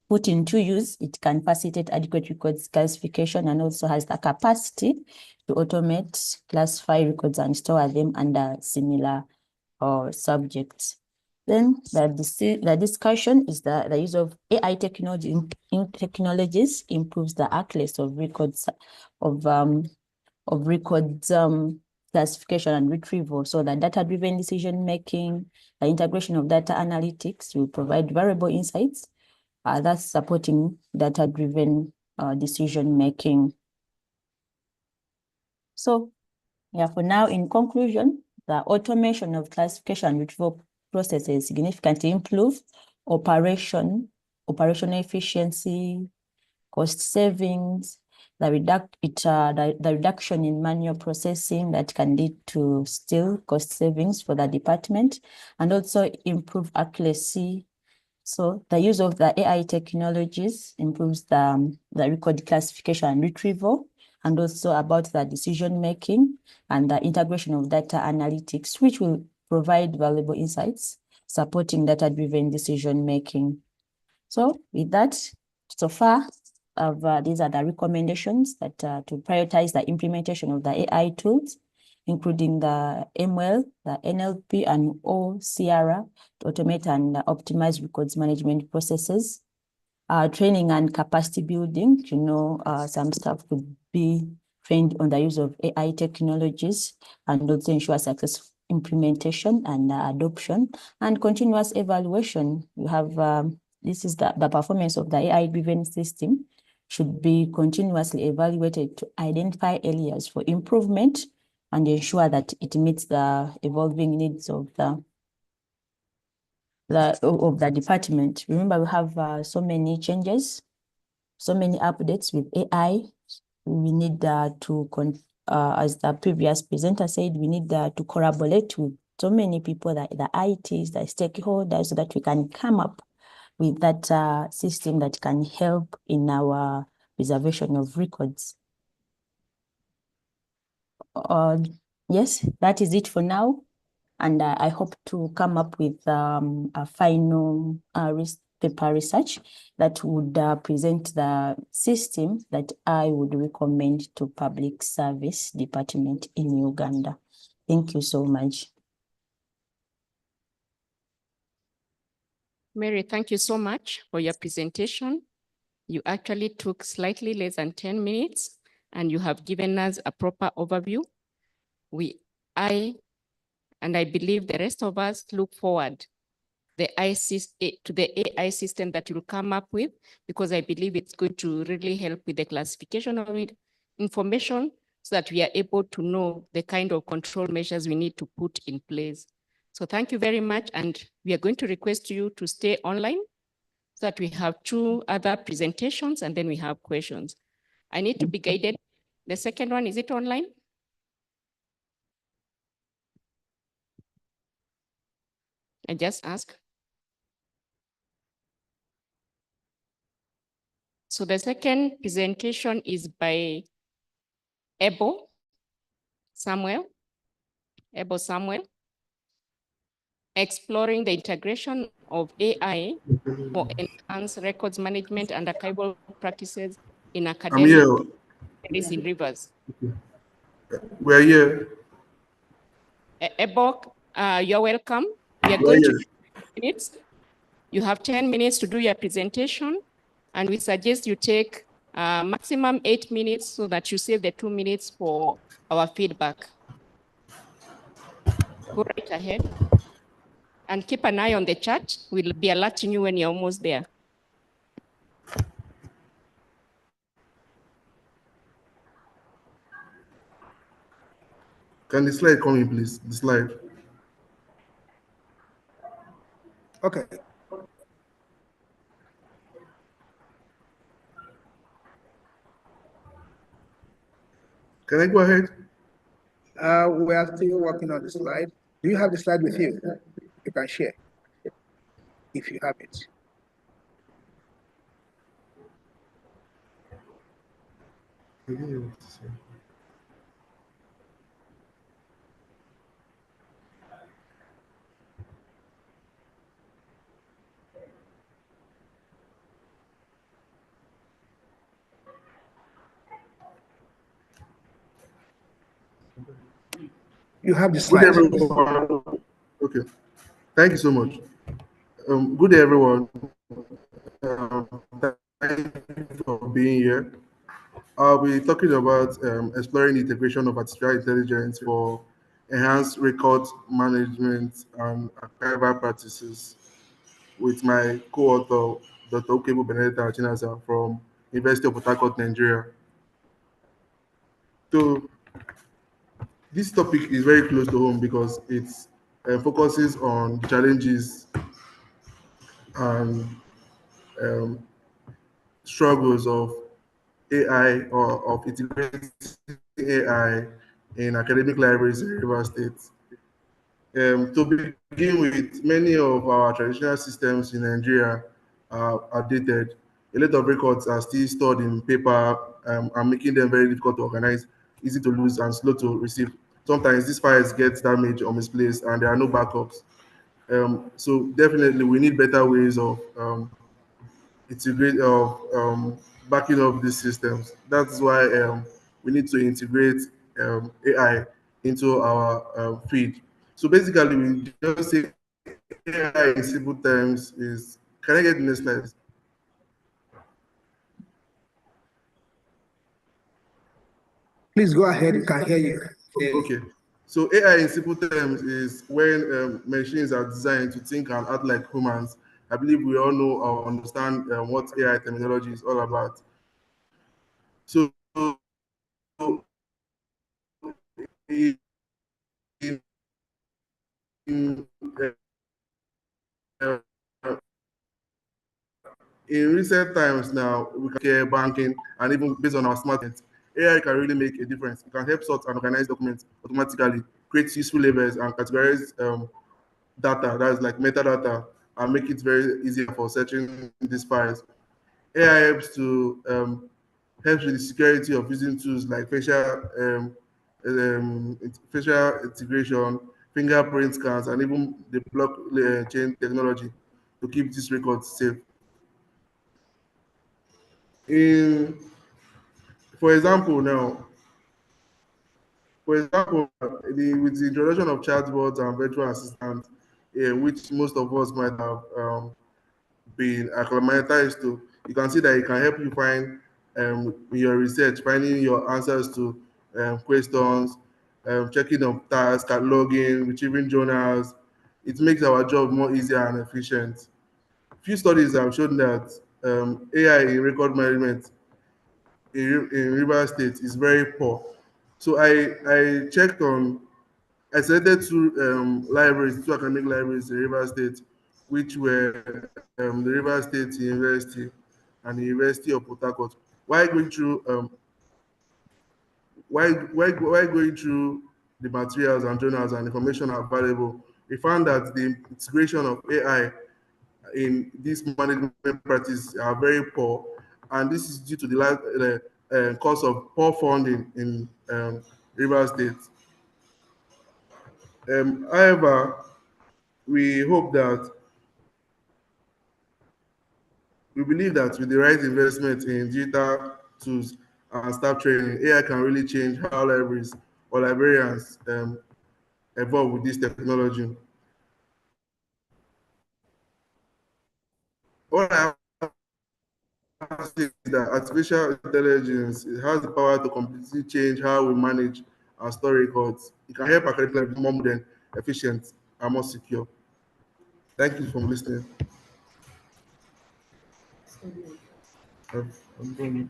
put into use, it can facilitate adequate records classification and also has the capacity to automate, classify records and store them under similar subjects. Then the discussion is that the use of AI technology in technologies improves the accuracy of records classification and retrieval. So the data-driven decision making, the integration of data analytics will provide variable insights. That's supporting data-driven decision making. So yeah, for now, in conclusion, the automation of classification and retrieval processes significantly improve operational efficiency, cost savings, the reduction in manual processing that can lead to still cost savings for the department, and also improve accuracy. So the use of the AI technologies improves the record classification and retrieval, and also about the decision making and the integration of data analytics, which will provide valuable insights, supporting data-driven decision making. So with that, so far, these are the recommendations that to prioritize the implementation of the AI tools, including the ML, the NLP, and OCR to automate and optimize records management processes. Training and capacity building, some staff could be trained on the use of AI technologies and also ensure successful implementation and adoption, and continuous evaluation. You have, this is the performance of the AI-driven system should be continuously evaluated to identify areas for improvement and ensure that it meets the evolving needs of the department. Remember, we have so many changes, so many updates with AI. We need to, as the previous presenter said, we need to collaborate with so many people, the ITs, the stakeholders, so that we can come up with that system that can help in our preservation of records. Yes, that is it for now. And I hope to come up with a final paper research that would present the system that I would recommend to Public Service Department in Uganda. Thank you so much. Mary, thank you so much for your presentation. You actually took slightly less than 10 minutes, and you have given us a proper overview. I believe the rest of us look forward to the AI system that you'll come up with, because I believe it's going to really help with the classification of information so that we are able to know the kind of control measures we need to put in place. So thank you very much. And we are going to request you to stay online so that we have 2 other presentations and then we have questions. I need to be guided. The second one, is it online? I just ask. So the second presentation is by Ebo Samuel, exploring the integration of AI for enhanced records management and archival practices in academic studies in rivers. We're here. Ebo, you're welcome. We are going to 10 minutes. You have 10 minutes to do your presentation, and we suggest you take maximum 8 minutes so that you save the 2 minutes for our feedback. Go right ahead. And keep an eye on the chat. We'll be alerting you when you're almost there. Can the slide come in, please? The slide. Okay. Can I go ahead? We are still working on the slide. Do you have the slide with you? You can share if you have it. You have the slide. Okay. Thank you so much. Good day, everyone. Thank you for being here. I'll be talking about exploring the integration of artificial intelligence for enhanced record management and archival practices with my co-author, Dr. Ukebo Benedetta Achinaza from University of Port Harcourt, Nigeria. So this topic is very close to home because it focuses on challenges and um, struggles of AI or of integrating AI in academic libraries in River State. To begin with, many of our traditional systems in Nigeria are outdated. A lot of records are still stored in paper and making them very difficult to organize, easy to lose, and slow to receive. Sometimes these files get damaged or misplaced, and there are no backups. So definitely, we need better ways of integrate of backing up these systems. That's why we need to integrate AI into our feed. So basically, we just say AI in simple terms is. Can I get the next slide? Please go ahead. We can hear you. Okay. So AI in simple terms is when machines are designed to think and act like humans. I believe we all know or understand what AI terminology is all about. So in, in, uh, in recent times now, we can care banking and even based on our smartphones, AI can really make a difference. It can help sort and organize documents automatically, create useful labels and categorize data, that's like metadata, and make it very easy for searching these files. AI helps with the security of using tools like facial integration, fingerprint scans, and even the blockchain technology to keep these records safe. In, for example, now, with the introduction of chatbots and virtual assistants, which most of us might have been acclimatized to, you can see that it can help you find in your research, finding your answers to questions, checking on tasks, cataloging, retrieving journals. It makes our job more easier and efficient. Few studies have shown that AI in record management in River State is very poor. So I selected two academic libraries in River State, which were the River State University and the University of Port Harcourt. While going through while going through the materials and journals and information available, we found that the integration of AI in this management practice are very poor, and this is due to the cause of poor funding in River State. However, we hope that we believe that with the right investment in digital tools and staff training, AI can really change how libraries or librarians evolve with this technology. What I have to say is that artificial intelligence it has the power to completely change how we manage and store records. It can help academics become more modern, efficient, and more secure. Thank you for listening. I'm done.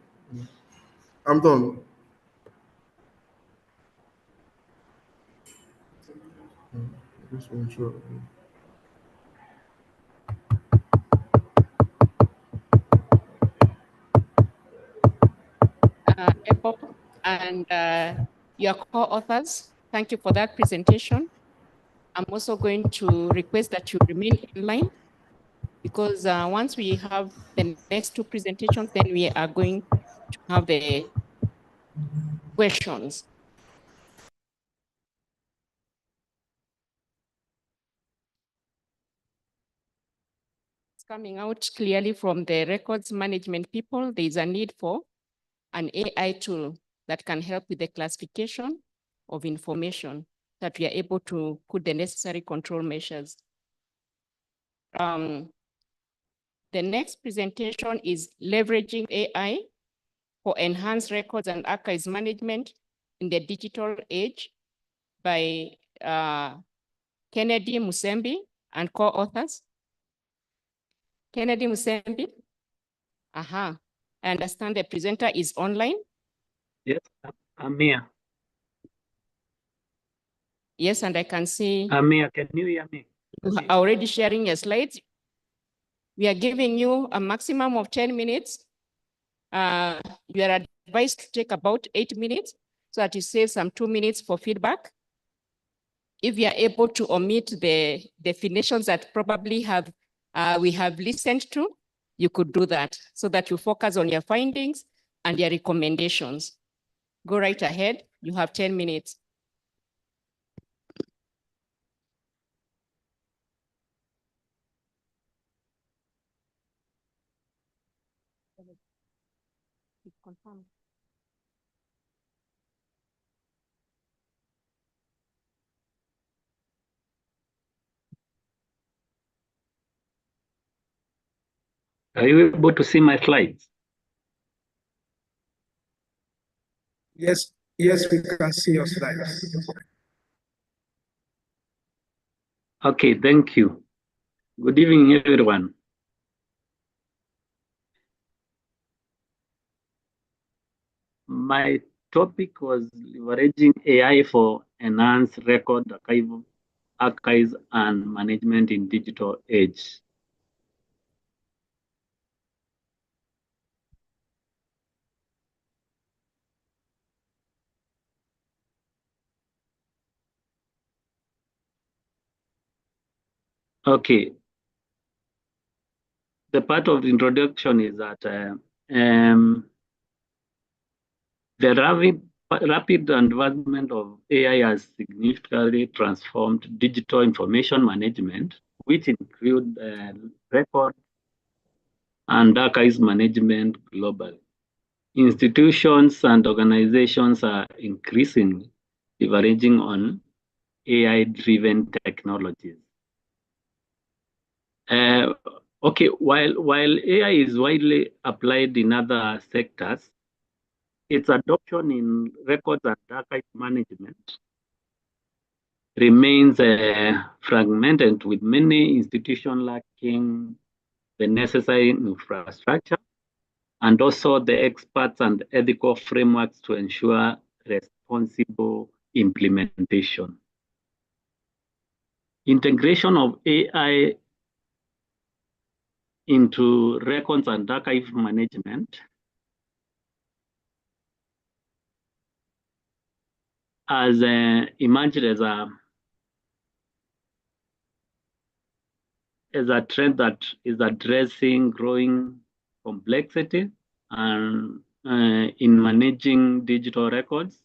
I'm done. Just one short. Apple and your co-authors, thank you for that presentation. I'm also going to request that you remain in line because once we have the next two presentations, then we are going to have the questions. It's coming out clearly from the records management people, there is a need for an AI tool that can help with the classification of information that we are able to put the necessary control measures. The next presentation is leveraging AI for enhanced records and archives management in the digital age by Kennedy Musembi and co-authors. Kennedy Musembi. I understand the presenter is online. Yes, I'm here. Yes, and I can see. I'm here. Can you hear me? You are already sharing your slides. We are giving you a maximum of 10 minutes. You are advised to take about 8 minutes so that you save some 2 minutes for feedback. If you are able to omit the definitions that probably we have listened to, you could do that so that you focus on your findings and your recommendations. Go right ahead. You have 10 minutes. Are you able to see my slides? Yes, yes, we can see your slides. Okay, thank you. Good evening, everyone. My topic was leveraging AI for enhanced record archives and management in digital age. Okay. The part of the introduction is that the rapid advancement of AI has significantly transformed digital information management, which include record and archives management globally. Institutions and organizations are increasingly leveraging on AI-driven technologies. Okay, while AI is widely applied in other sectors, its adoption in records and archive management remains fragmented, with many institutions lacking the necessary infrastructure and also the experts and ethical frameworks to ensure responsible implementation. Integration of AI into records and archive management has emerged as a trend that is addressing growing complexity and in managing digital records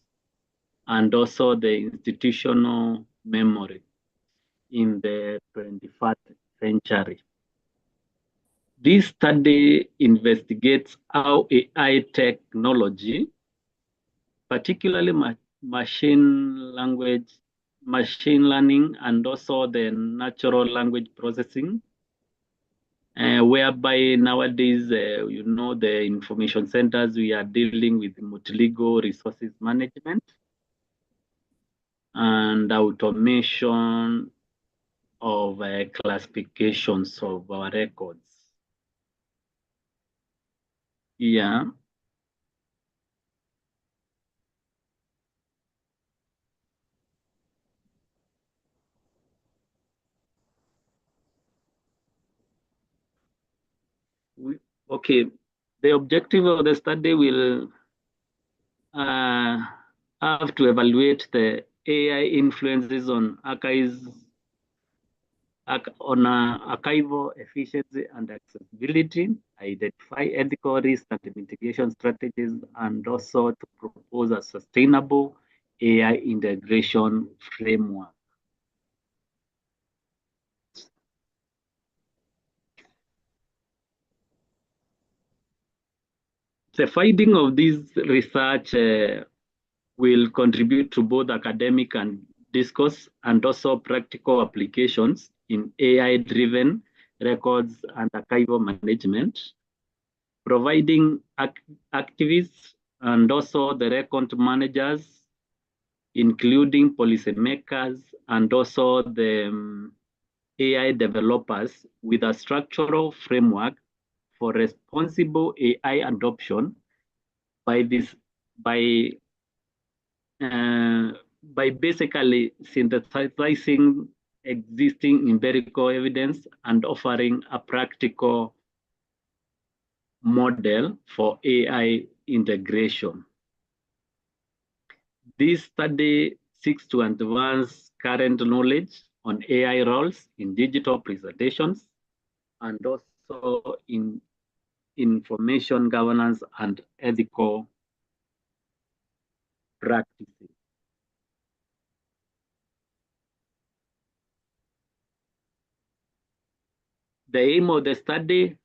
and also the institutional memory in the 21st century. This study investigates how AI technology, particularly machine learning, and also the natural language processing, whereby nowadays, the information centers, we are dealing with multi-legal resources management and automation of classifications of our records. Yeah. Okay, the objective of the study will have to evaluate the AI influences on archival efficiency and accessibility, identify ethical risks and mitigation strategies, and also to propose a sustainable AI integration framework. The finding of this research will contribute to both academic and discourse and also practical applications in AI-driven records and archival management, providing activists and also the record managers, including policymakers and also the AI developers with a structural framework for responsible AI adoption by basically synthesizing existing empirical evidence and offering a practical model for AI integration. This study seeks to advance current knowledge on AI roles in digital presentations and also in information governance and ethical practices. The aim of the study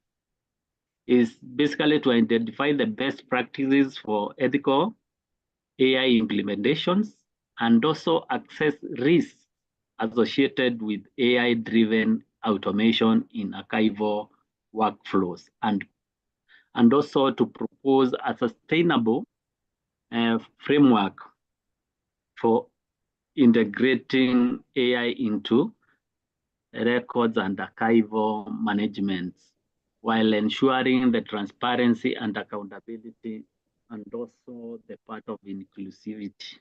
is basically to identify the best practices for ethical AI implementations and also assess risks associated with AI-driven automation in archival workflows and also to propose a sustainable framework for integrating AI into records and archival management while ensuring the transparency and accountability and also the part of inclusivity.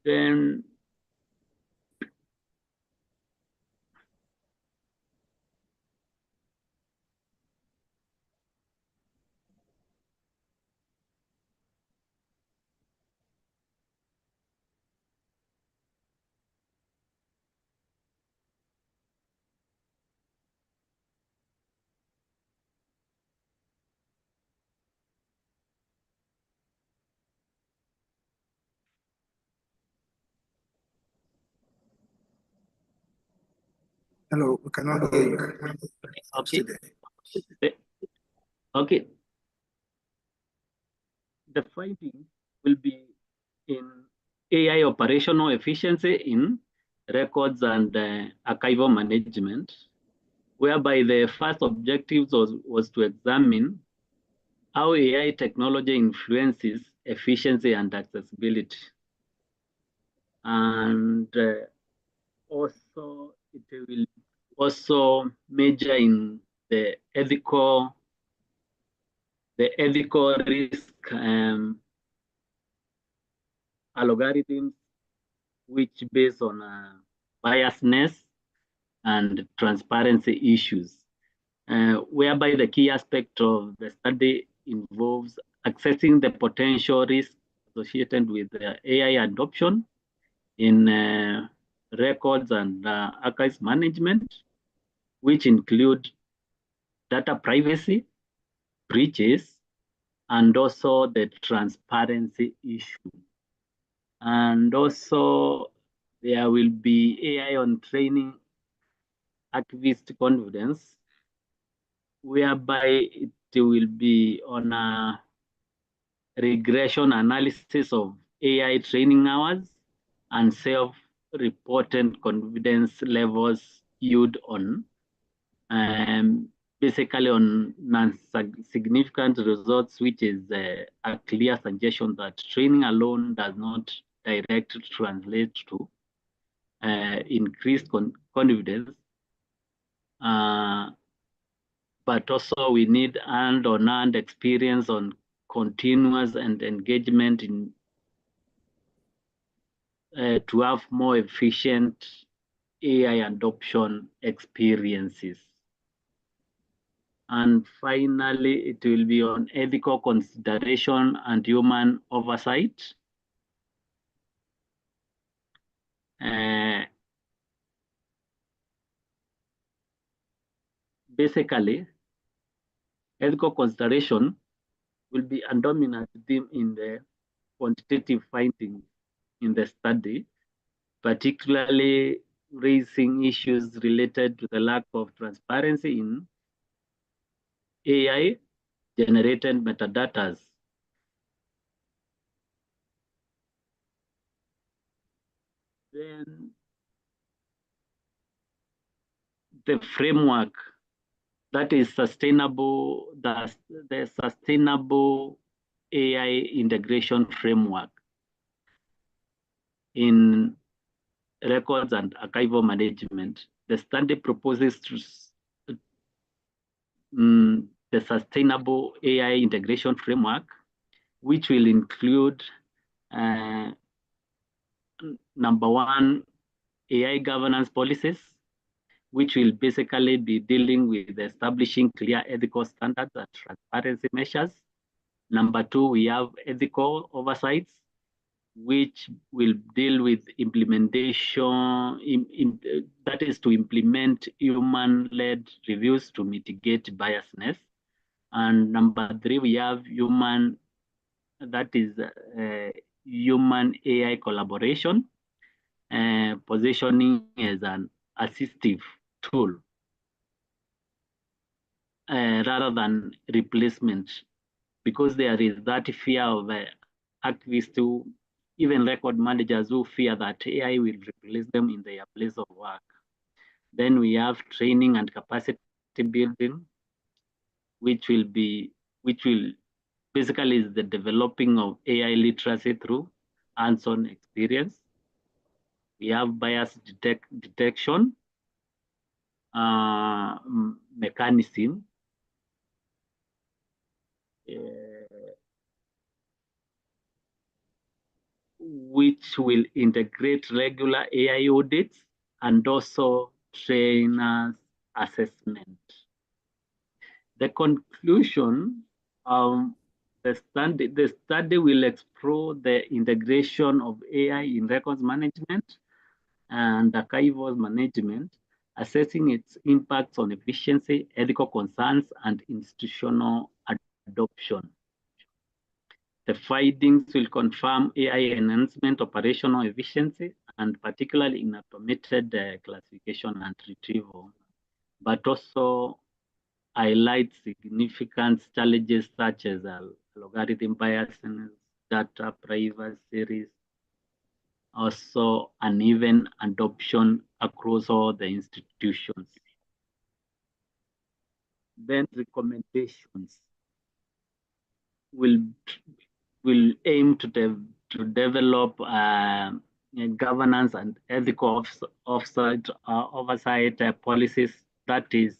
Then Hello, we cannot hear you. okay. Okay. The finding will be in AI operational efficiency in records and archival management, whereby the first objective was to examine how AI technology influences efficiency and accessibility. And also it will also measure in the ethical risk algorithms, which based on biasness and transparency issues, whereby the key aspect of the study involves assessing the potential risks associated with AI adoption in records and archives management, which include data privacy, breaches, and also the transparency issue. And also there will be AI on training activist confidence, whereby it will be on a regression analysis of AI training hours and self-reported confidence levels viewed on basically on non-significant results, which is a clear suggestion that training alone does not directly translate to increased confidence. But also we need hand-on-hand experience on continuous and engagement in to have more efficient AI adoption experiences. And finally, it will be on ethical consideration and human oversight. Basically, ethical consideration will be a dominant theme in the quantitative findings in the study, particularly raising issues related to the lack of transparency in AI-generated metadata. Then the framework that is sustainable, the sustainable AI integration framework in records and archival management. The study proposes the sustainable AI integration framework, which will include number one, AI governance policies, which will basically be dealing with establishing clear ethical standards and transparency measures. Number two, we have ethical oversights, which will deal with implementation, that is to implement human-led reviews to mitigate biasness. And number three, we have human AI collaboration, positioning as an assistive tool rather than replacement, because there is that fear of activists who, even record managers who fear that AI will replace them in their place of work. Then we have training and capacity building, which will basically is the developing of AI literacy through hands-on experience. We have bias detection mechanism, which will integrate regular AI audits and also trainers assessment. The conclusion, the study will explore the integration of AI in records management and archival management, assessing its impacts on efficiency, ethical concerns, and institutional adoption. The findings will confirm AI enhancement, operational efficiency, and particularly in automated classification and retrieval, but also highlight significant challenges such as algorithm biases, data privacy risk, also uneven adoption across all the institutions. Then recommendations will aim to develop governance and ethical oversight policies. That is,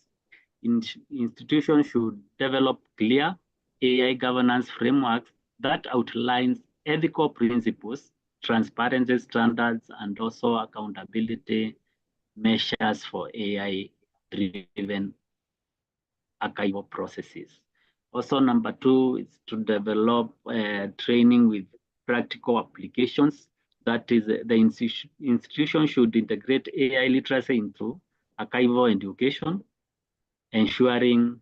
institutions should develop clear AI governance frameworks that outlines ethical principles, transparency standards, and also accountability measures for AI-driven archival processes. Also, number two is to develop training with practical applications. That is, the institution should integrate AI literacy into archival education, ensuring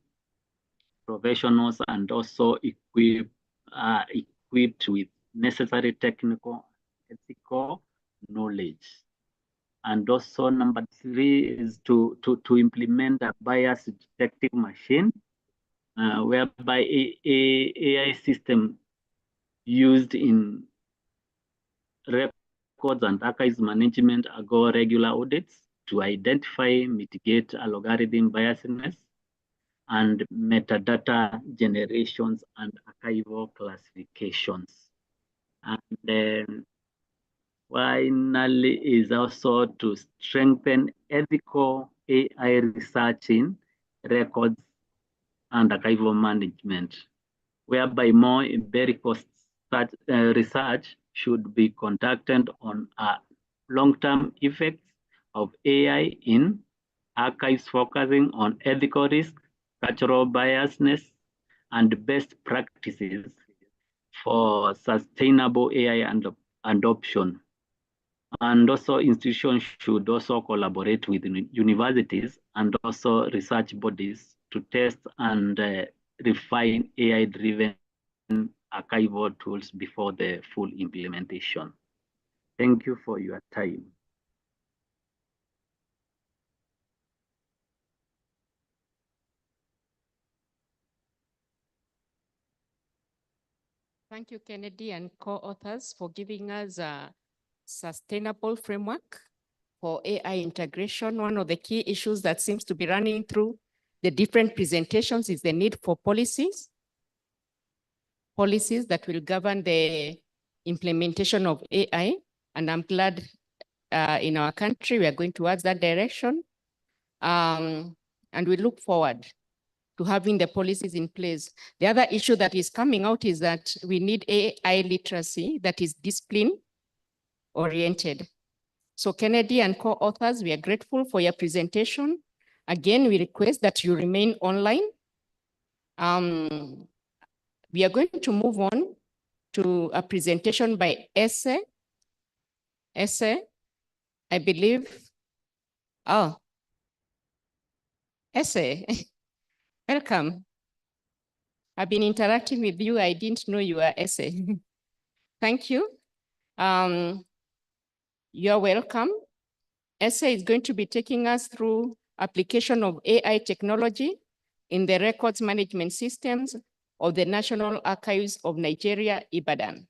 professionals and also equipped with necessary technical, ethical knowledge. And also number three is to implement a bias detective machine, whereby AI system used in records and archives management undergo regular audits to identify, mitigate algorithm biasness, and metadata generations and archival classifications. And then finally is also to strengthen ethical AI research in records and archival management, whereby more empirical research should be conducted on long-term effects of AI in archives, focusing on ethical risk, cultural biasness, and best practices for sustainable AI adoption. And also institutions should also collaborate with universities and also research bodies to test and refine AI-driven archival tools before the full implementation. Thank you for your time. Thank you, Kennedy and co-authors, for giving us a sustainable framework for AI integration. One of the key issues that seems to be running through the different presentations is the need for policies that will govern the implementation of AI. And I'm glad in our country, we are going towards that direction. And we look forward to having the policies in place. The other issue that is coming out is that we need AI literacy that is discipline oriented. So Kennedy and co-authors, we are grateful for your presentation. Again, we request that you remain online. We are going to move on to a presentation by Esse. Esse, I believe. Oh, Esse, welcome. I've been interacting with you. I didn't know you were Esse. Thank you. You're welcome. Esse is going to be taking us through application of AI technology in the records management systems of the National Archives of Nigeria, Ibadan.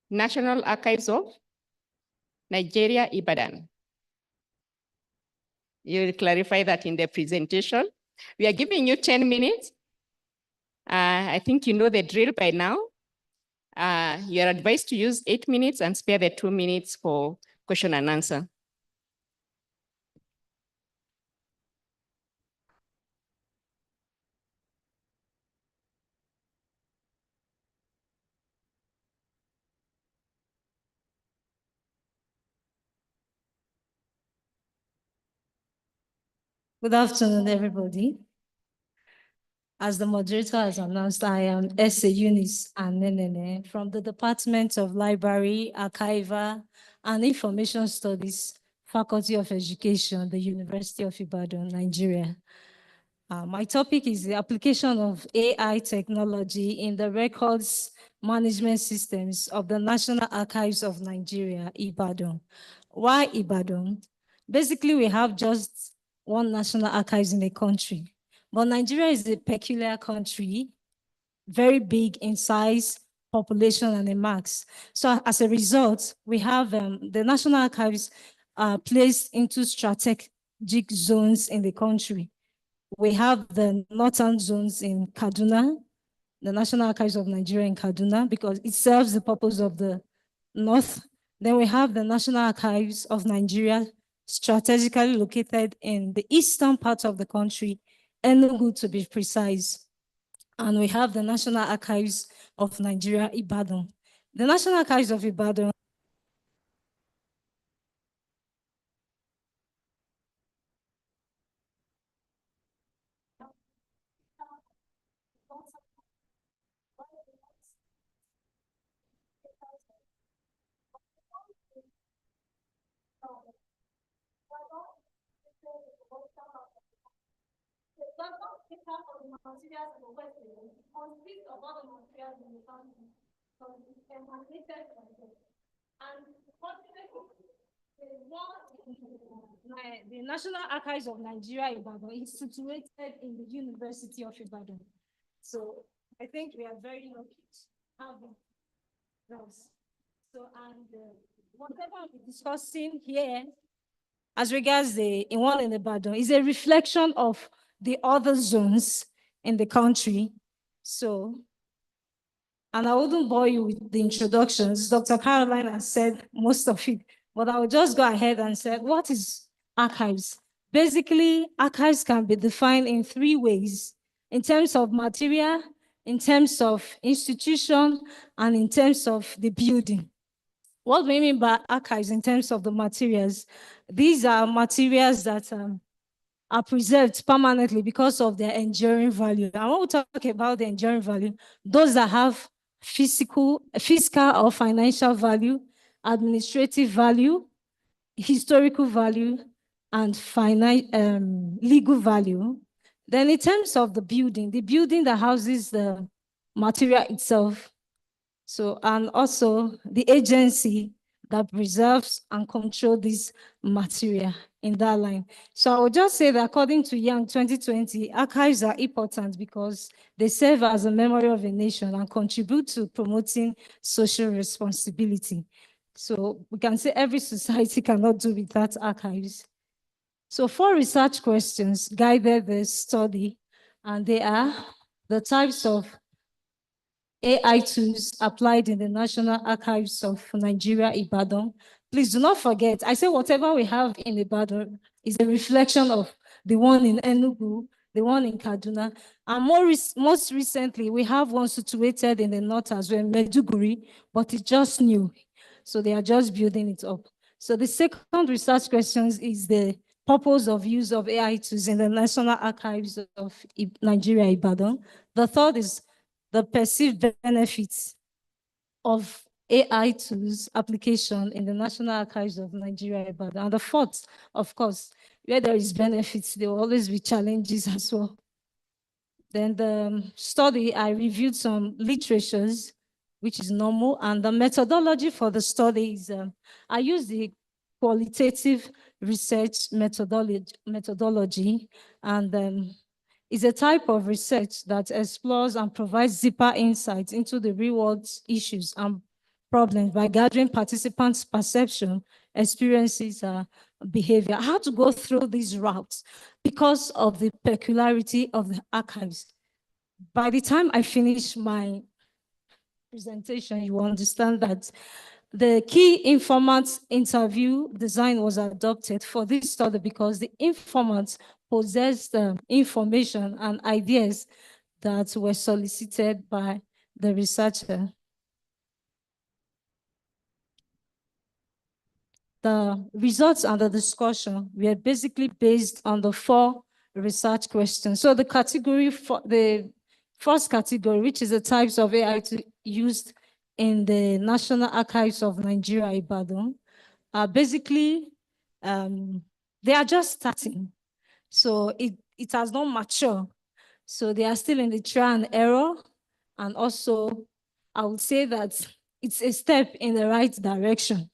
National Archives of Nigeria, Ibadan. You will clarify that in the presentation. We are giving you 10 minutes. I think you know the drill by now. You're advised to use 8 minutes and spare the 2 minutes for question and answer. Good afternoon, everybody. As the moderator has announced, I am Esse Eunice Anenene from the Department of Library, Archival, and Information Studies, Faculty of Education, the University of Ibadan, Nigeria. My topic is the application of AI technology in the records management systems of the National Archives of Nigeria, Ibadan. Why Ibadan? Basically, we have just one national archives in the country, but Nigeria is a peculiar country, very big in size, population, and in mass. So as a result, we have the National Archives placed into strategic zones in the country. We have the northern zones in Kaduna, the National Archives of Nigeria in Kaduna, because it serves the purpose of the north. Then we have the National Archives of Nigeria strategically located in the eastern part of the country, Enugu to be precise. And we have the National Archives of Nigeria, Ibadan. The National Archives of Ibadan the National Archives of Nigeria, Ibadan, is situated in the University of Ibadan. So I think we are very lucky to have those. So, and whatever we're discussing here, as regards the one in Ibadan, is a reflection of the other zones in the country. So, and I wouldn't bore you with the introductions. Dr. Caroline has said most of it, but I will just go ahead and say, what is archives? Basically, archives can be defined in 3 ways, in terms of material, in terms of institution, and in terms of the building. What we mean by archives in terms of the materials, these are materials that are preserved permanently because of their enduring value. And when we talk about the enduring value, those that have fiscal or financial value, administrative value, historical value, and legal value. Then in terms of the building that houses the material itself, so, and also the agency that preserves and control this material in that line. So I would just say that according to Young 2020, archives are important because they serve as a memory of a nation and contribute to promoting social responsibility. So we can say every society cannot do without archives. So 4 research questions guided the study, and they are the types of AI tools applied in the National Archives of Nigeria, Ibadan. Please do not forget, I say whatever we have in Ibadan is a reflection of the one in Enugu, the one in Kaduna, and most recently, we have one situated in the north as well, Meduguri, but it's just new. So they are just building it up. So the second research question is the purpose of use of AI tools in the National Archives of Nigeria, Ibadan. The third is the perceived benefits of AI tools application in the National Archives of Nigeria, Ibadan. And the fourth, of course, where there is benefits, there will always be challenges as well. Then the study, I reviewed some literatures, which is normal, and the methodology for the study is, I use the qualitative research methodology, and is a type of research that explores and provides deeper insights into the real-world issues and problems by gathering participants' perception, experiences, behavior. I had to go through these routes because of the peculiarity of the archives. By the time I finish my presentation, you will understand that the key informant interview design was adopted for this study because the informants possessed information and ideas that were solicited by the researcher. The results and the discussion were basically based on the 4 research questions. So the category for the first category, which is the types of AI used in the National Archives of Nigeria, Ibadan, are basically, they are just starting. So it has not matured. So they are still in the trial and error. And also, I would say that it's a step in the right direction.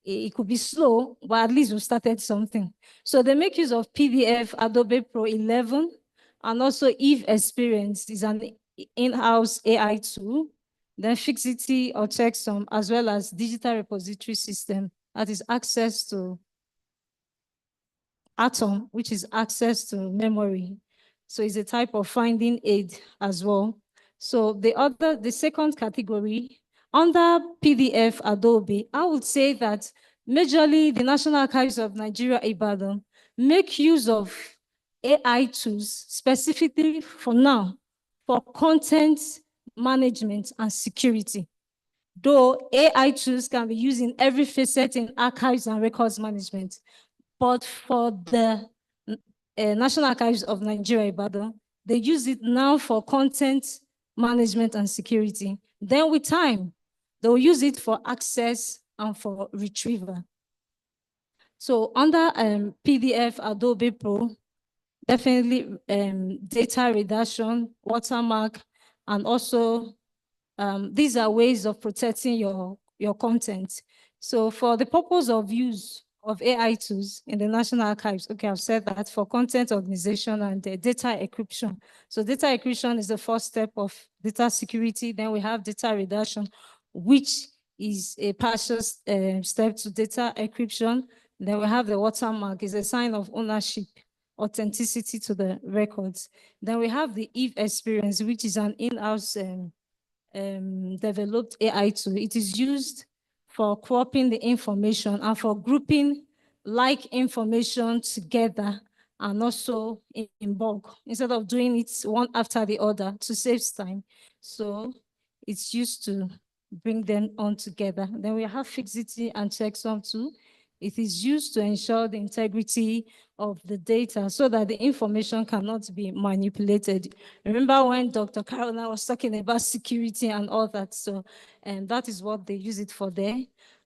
It could be slow, but at least we started something. So they make use of PDF, Adobe Pro 11, and also Eve Experience is an in-house AI tool. Then Fixity or Checksum, as well as digital repository system that is access to Atom, which is access to memory. So it's a type of finding aid as well. So the second category, under PDF Adobe, I would say that majorly the National Archives of Nigeria, Ibadan, make use of AI tools specifically for now for content management and security. Though AI tools can be used in every facet in archives and records management, but for the National Archives of Nigeria, Ibadan, they use it now for content management and security. Then with time, they'll use it for access and for retrieval. So under PDF Adobe Pro, definitely data reduction, watermark, and also these are ways of protecting your content. So for the purpose of use of AI tools in the National Archives, okay, I've said that for content organization and data encryption. So data encryption is the first step of data security. Then we have data reduction, which is a partial step to data encryption. Then we have the watermark, is a sign of ownership, authenticity to the records. Then we have the Eve Experience, which is an in-house developed AI tool. It is used for cropping the information and for grouping like information together and also in bulk, instead of doing it one after the other to save time. So it's used to bring them on together. Then we have Fixity and Checksum too. It is used to ensure the integrity of the data so that the information cannot be manipulated. Remember when Dr. Carolina was talking about security and all that? So that is what they use it for there.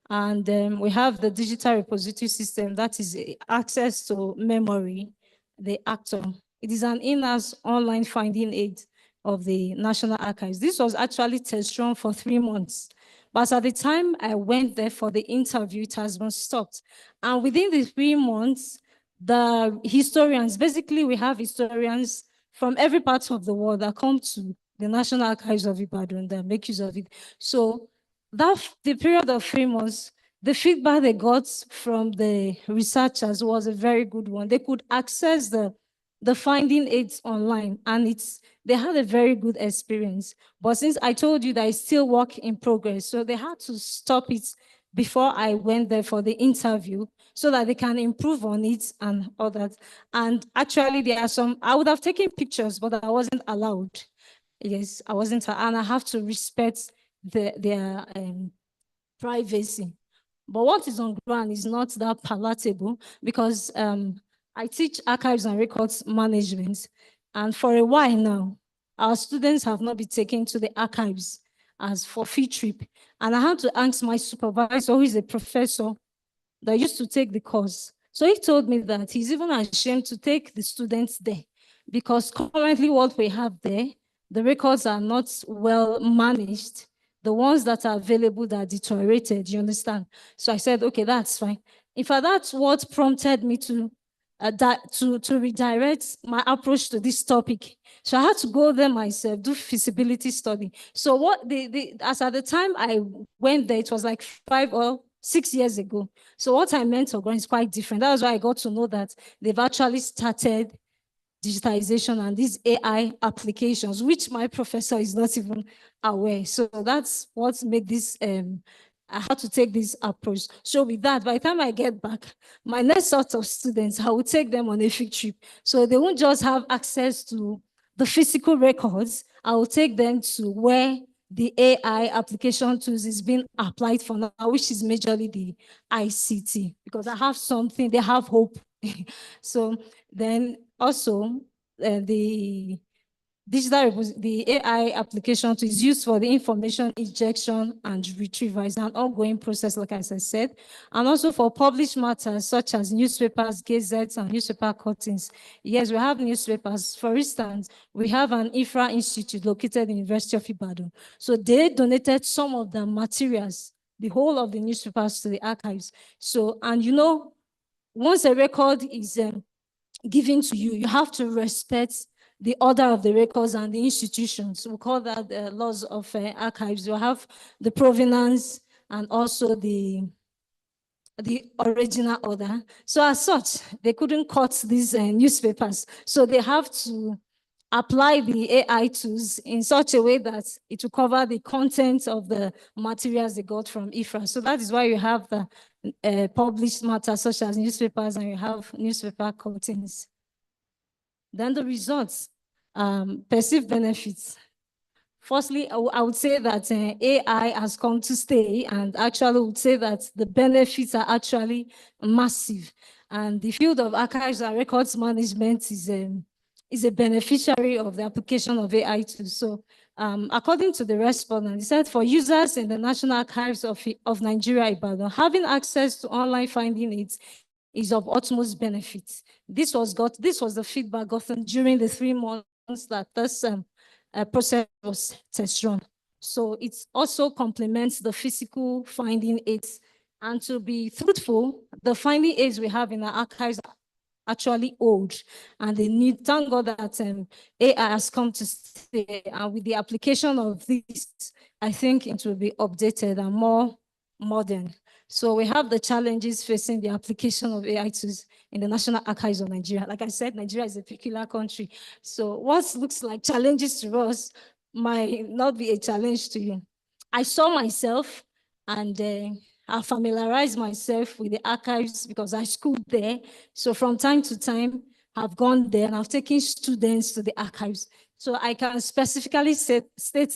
And we have the digital repository system that is access to memory, the Actor. It is an in-house online finding aid of the National Archives. This was actually test run for 3 months But at the time I went there for the interview, it has been stopped. And within the 3 months, the historians, basically we have historians from every part of the world that come to the National Archives of Ibadan that make use of it. So the period of 3 months, the feedback they got from the researchers was a very good one. They could access the finding aids online, and they had a very good experience. But since I told you that it's still work in progress, so they had to stop it before I went there for the interview so that they can improve on it and all that. And actually there are I would have taken pictures, but I wasn't allowed. Yes, I wasn't, and I have to respect their privacy. But what is on ground is not that palatable because I teach archives and records management. And for a while now, our students have not been taken to the archives as for field trip. And I had to ask my supervisor, who is a professor that used to take the course. So he told me that he's even ashamed to take the students there because currently what we have there, the records are not well managed. The ones that are available that are deteriorated, you understand? So I said, okay, that's fine. In fact, that's what prompted me to redirect my approach to this topic. So I had to go there myself, do feasibility study. So what as at the time I went there, it was like 5 or 6 years ago. So what I meant on ground is quite different. That was why I got to know that they've actually started digitization and these AI applications, which my professor is not even aware. So that's what made this, I had to take this approach. So with that, by the time I get back, my next sort of students, I will take them on a field trip. So they won't just have access to the physical records. I will take them to where the AI application tools is being applied for now, which is majorly the ICT, because I have something, they have hope. So then also the AI application is used for the information injection and retrieval. It's an ongoing process, like as I said, and also for published matters such as newspapers, gazettes, and newspaper cuttings. Yes, we have newspapers. For instance, we have an IFRA institute located in the University of Ibadan. So they donated some of the materials, the whole of the newspapers, to the archives. So, and you know, once a record is given to you, you have to respect the order of the records and the institutions. We call that the laws of archives. You have the provenance and also the original order. So as such, they couldn't cut these newspapers. So they have to apply the AI tools in such a way that it will cover the content of the materials they got from IFRA. So that is why you have the published matter such as newspapers and you have newspaper cuttings. Then the results, perceived benefits. Firstly, I would say that AI has come to stay, and actually would say that the benefits are actually massive. And the field of archives and records management is a beneficiary of the application of AI tools. So according to the respondent, he said for users in the National Archives of Nigeria, Ibadan, having access to online finding aids is of utmost benefit. This was the feedback gotten during the 3 months that this process was test run. So it also complements the physical finding aids. And to be truthful, the finding aids we have in our archives are actually old, and they need, thank God that AI has come to stay. And with the application of this, I think it will be updated and more modern. So we have the challenges facing the application of AI tools in the National Archives of Nigeria. Like I said, Nigeria is a peculiar country. So what looks like challenges to us might not be a challenge to you. I saw myself and I familiarized myself with the archives because I schooled there. So from time to time, I've gone there and I've taken students to the archives. So I can specifically state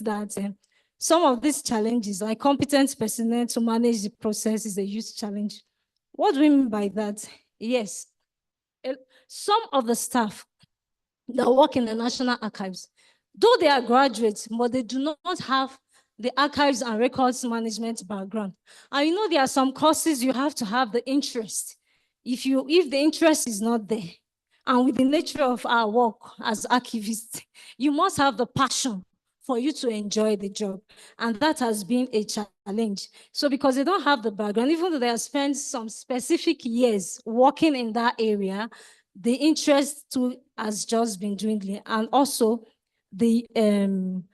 that some of these challenges, like competent personnel to manage the process, is a huge challenge. What do we mean by that? Yes, some of the staff that work in the National Archives, though they are graduates, but they do not have the archives and records management background. And you know, there are some courses you have to have the interest. If the interest is not there, and with the nature of our work as archivists, you must have the passion for you to enjoy the job. And that has been a challenge. So because they don't have the background, even though they have spent some specific years working in that area, the interest too has just been dwindling. And also the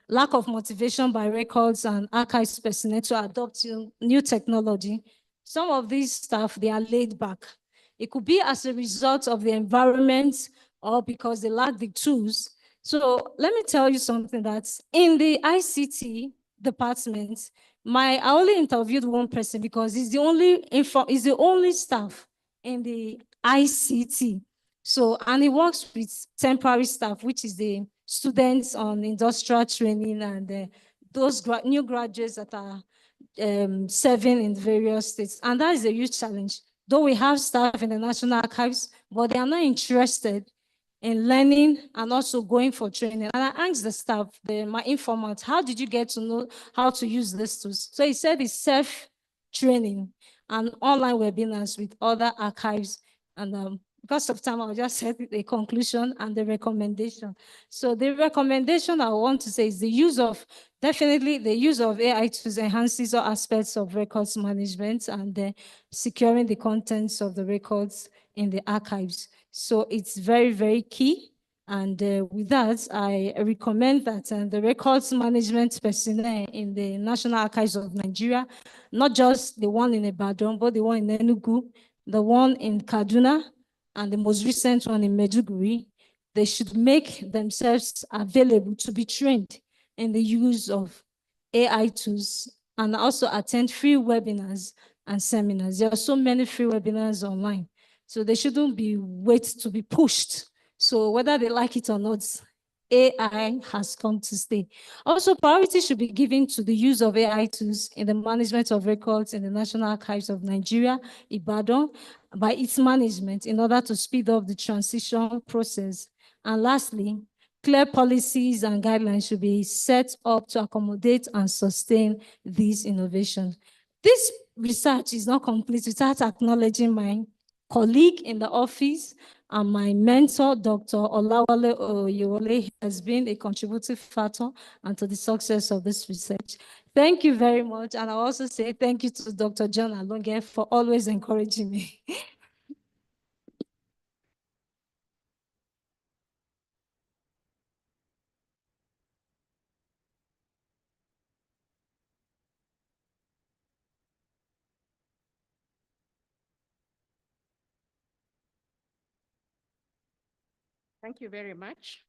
lack of motivation by records and archives personnel to adopt new technology. Some of these staff, they are laid back. It could be as a result of the environment or because they lack the tools. So let me tell you something, that in the ICT department, I only interviewed one person because he's the only staff in the ICT. So, and he works with temporary staff, which is the students on industrial training and those new graduates that are serving in various states. And that is a huge challenge. Though we have staff in the National Archives, but they are not interested in learning and also going for training. And I asked the staff, my informant, how did you get to know how to use these tools? So he said it's self-training and online webinars with other archives. And because of time, I'll just set the conclusion and the recommendation. So the recommendation I want to say is definitely the use of AI tools enhances all aspects of records management and securing the contents of the records in the archives. So it's very, very key. And with that, I recommend that the records management personnel in the National Archives of Nigeria, not just the one in Ibadan, but the one in Enugu, the one in Kaduna, and the most recent one in Maiduguri, they should make themselves available to be trained in the use of AI tools and also attend free webinars and seminars. There are so many free webinars online. So they shouldn't wait to be pushed. So whether they like it or not, AI has come to stay. Also, priority should be given to the use of AI tools in the management of records in the National Archives of Nigeria, Ibadan, by its management in order to speed up the transition process. And lastly, clear policies and guidelines should be set up to accommodate and sustain these innovations. This research is not complete without acknowledging my colleague in the office and my mentor, Dr. Olawale Oyewole, has been a contributing factor and to the success of this research. Thank you very much. And I also say thank you to Dr. John Alonge for always encouraging me. Thank you very much.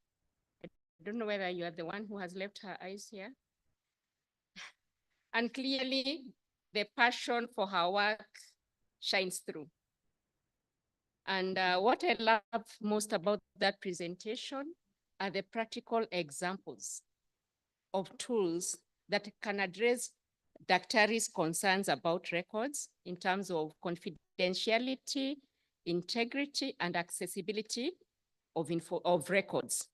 I don't know whether you are the one who has left her eyes here. And clearly, the passion for her work shines through. And what I love most about that presentation are the practical examples of tools that can address Daktari's concerns about records in terms of confidentiality, integrity, and accessibility of records.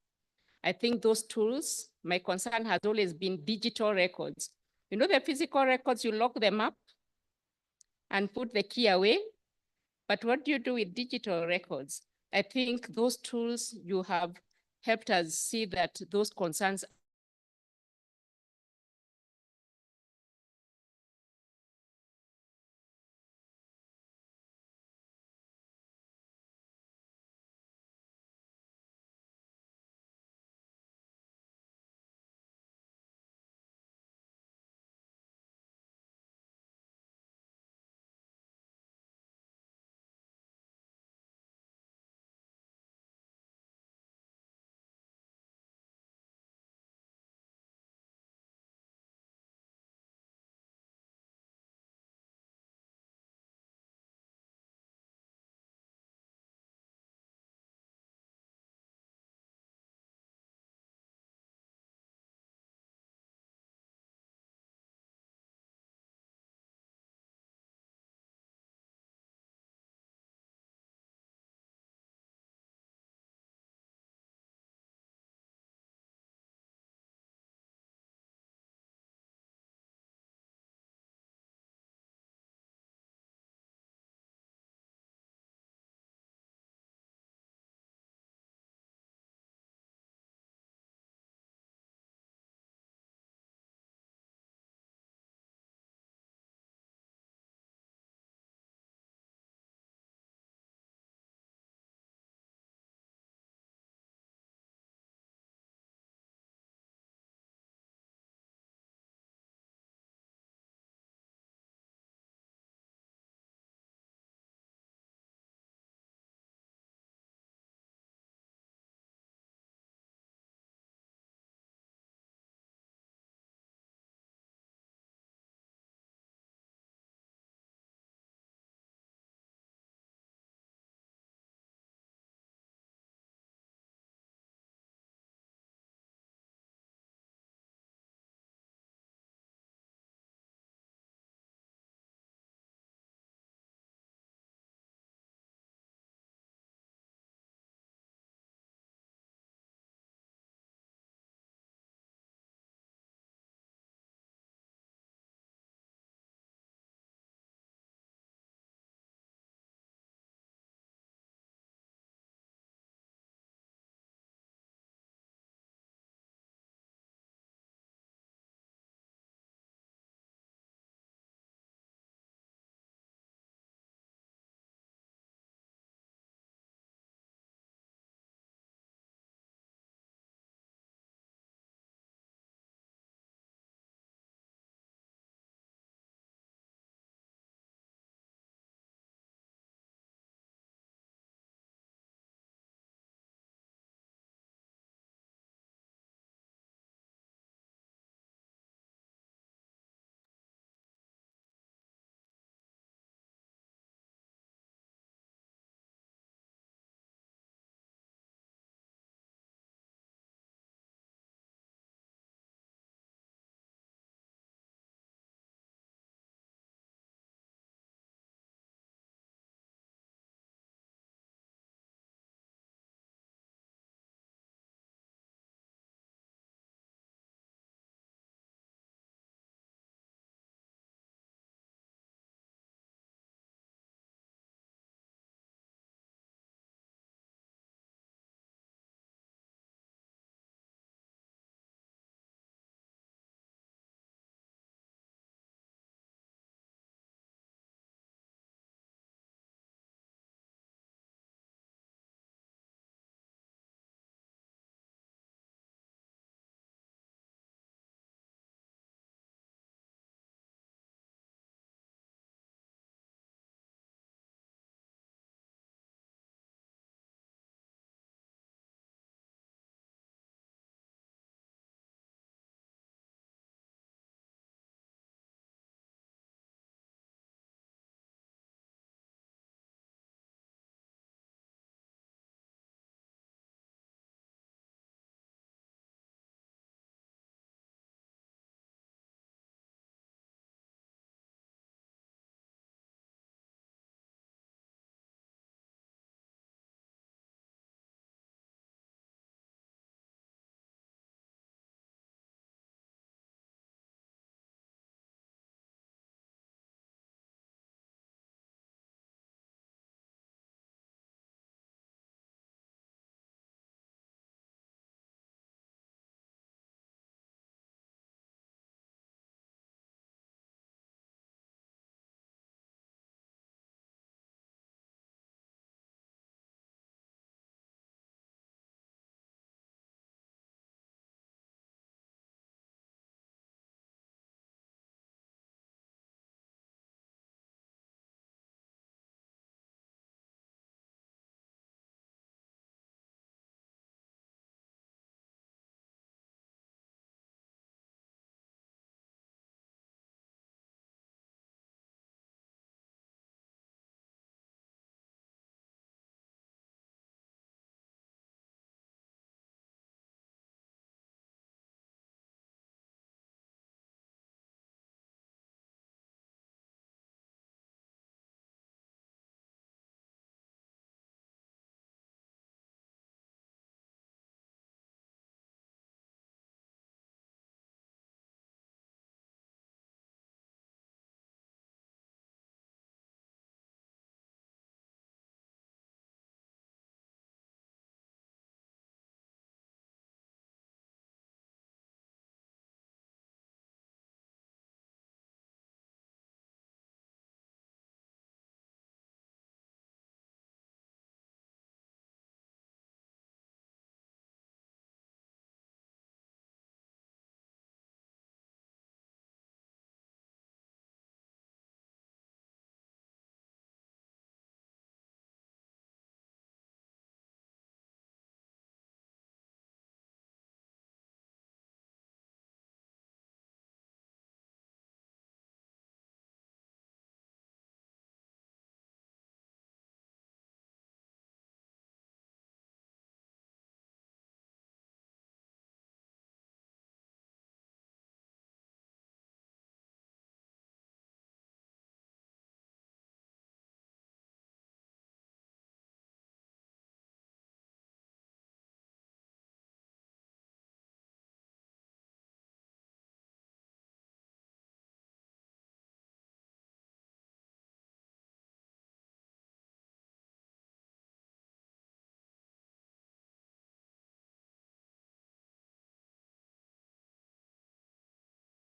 I think those tools, my concern has always been digital records. You know, the physical records, you lock them up and put the key away. But what do you do with digital records? I think those tools, you have helped us see that those concerns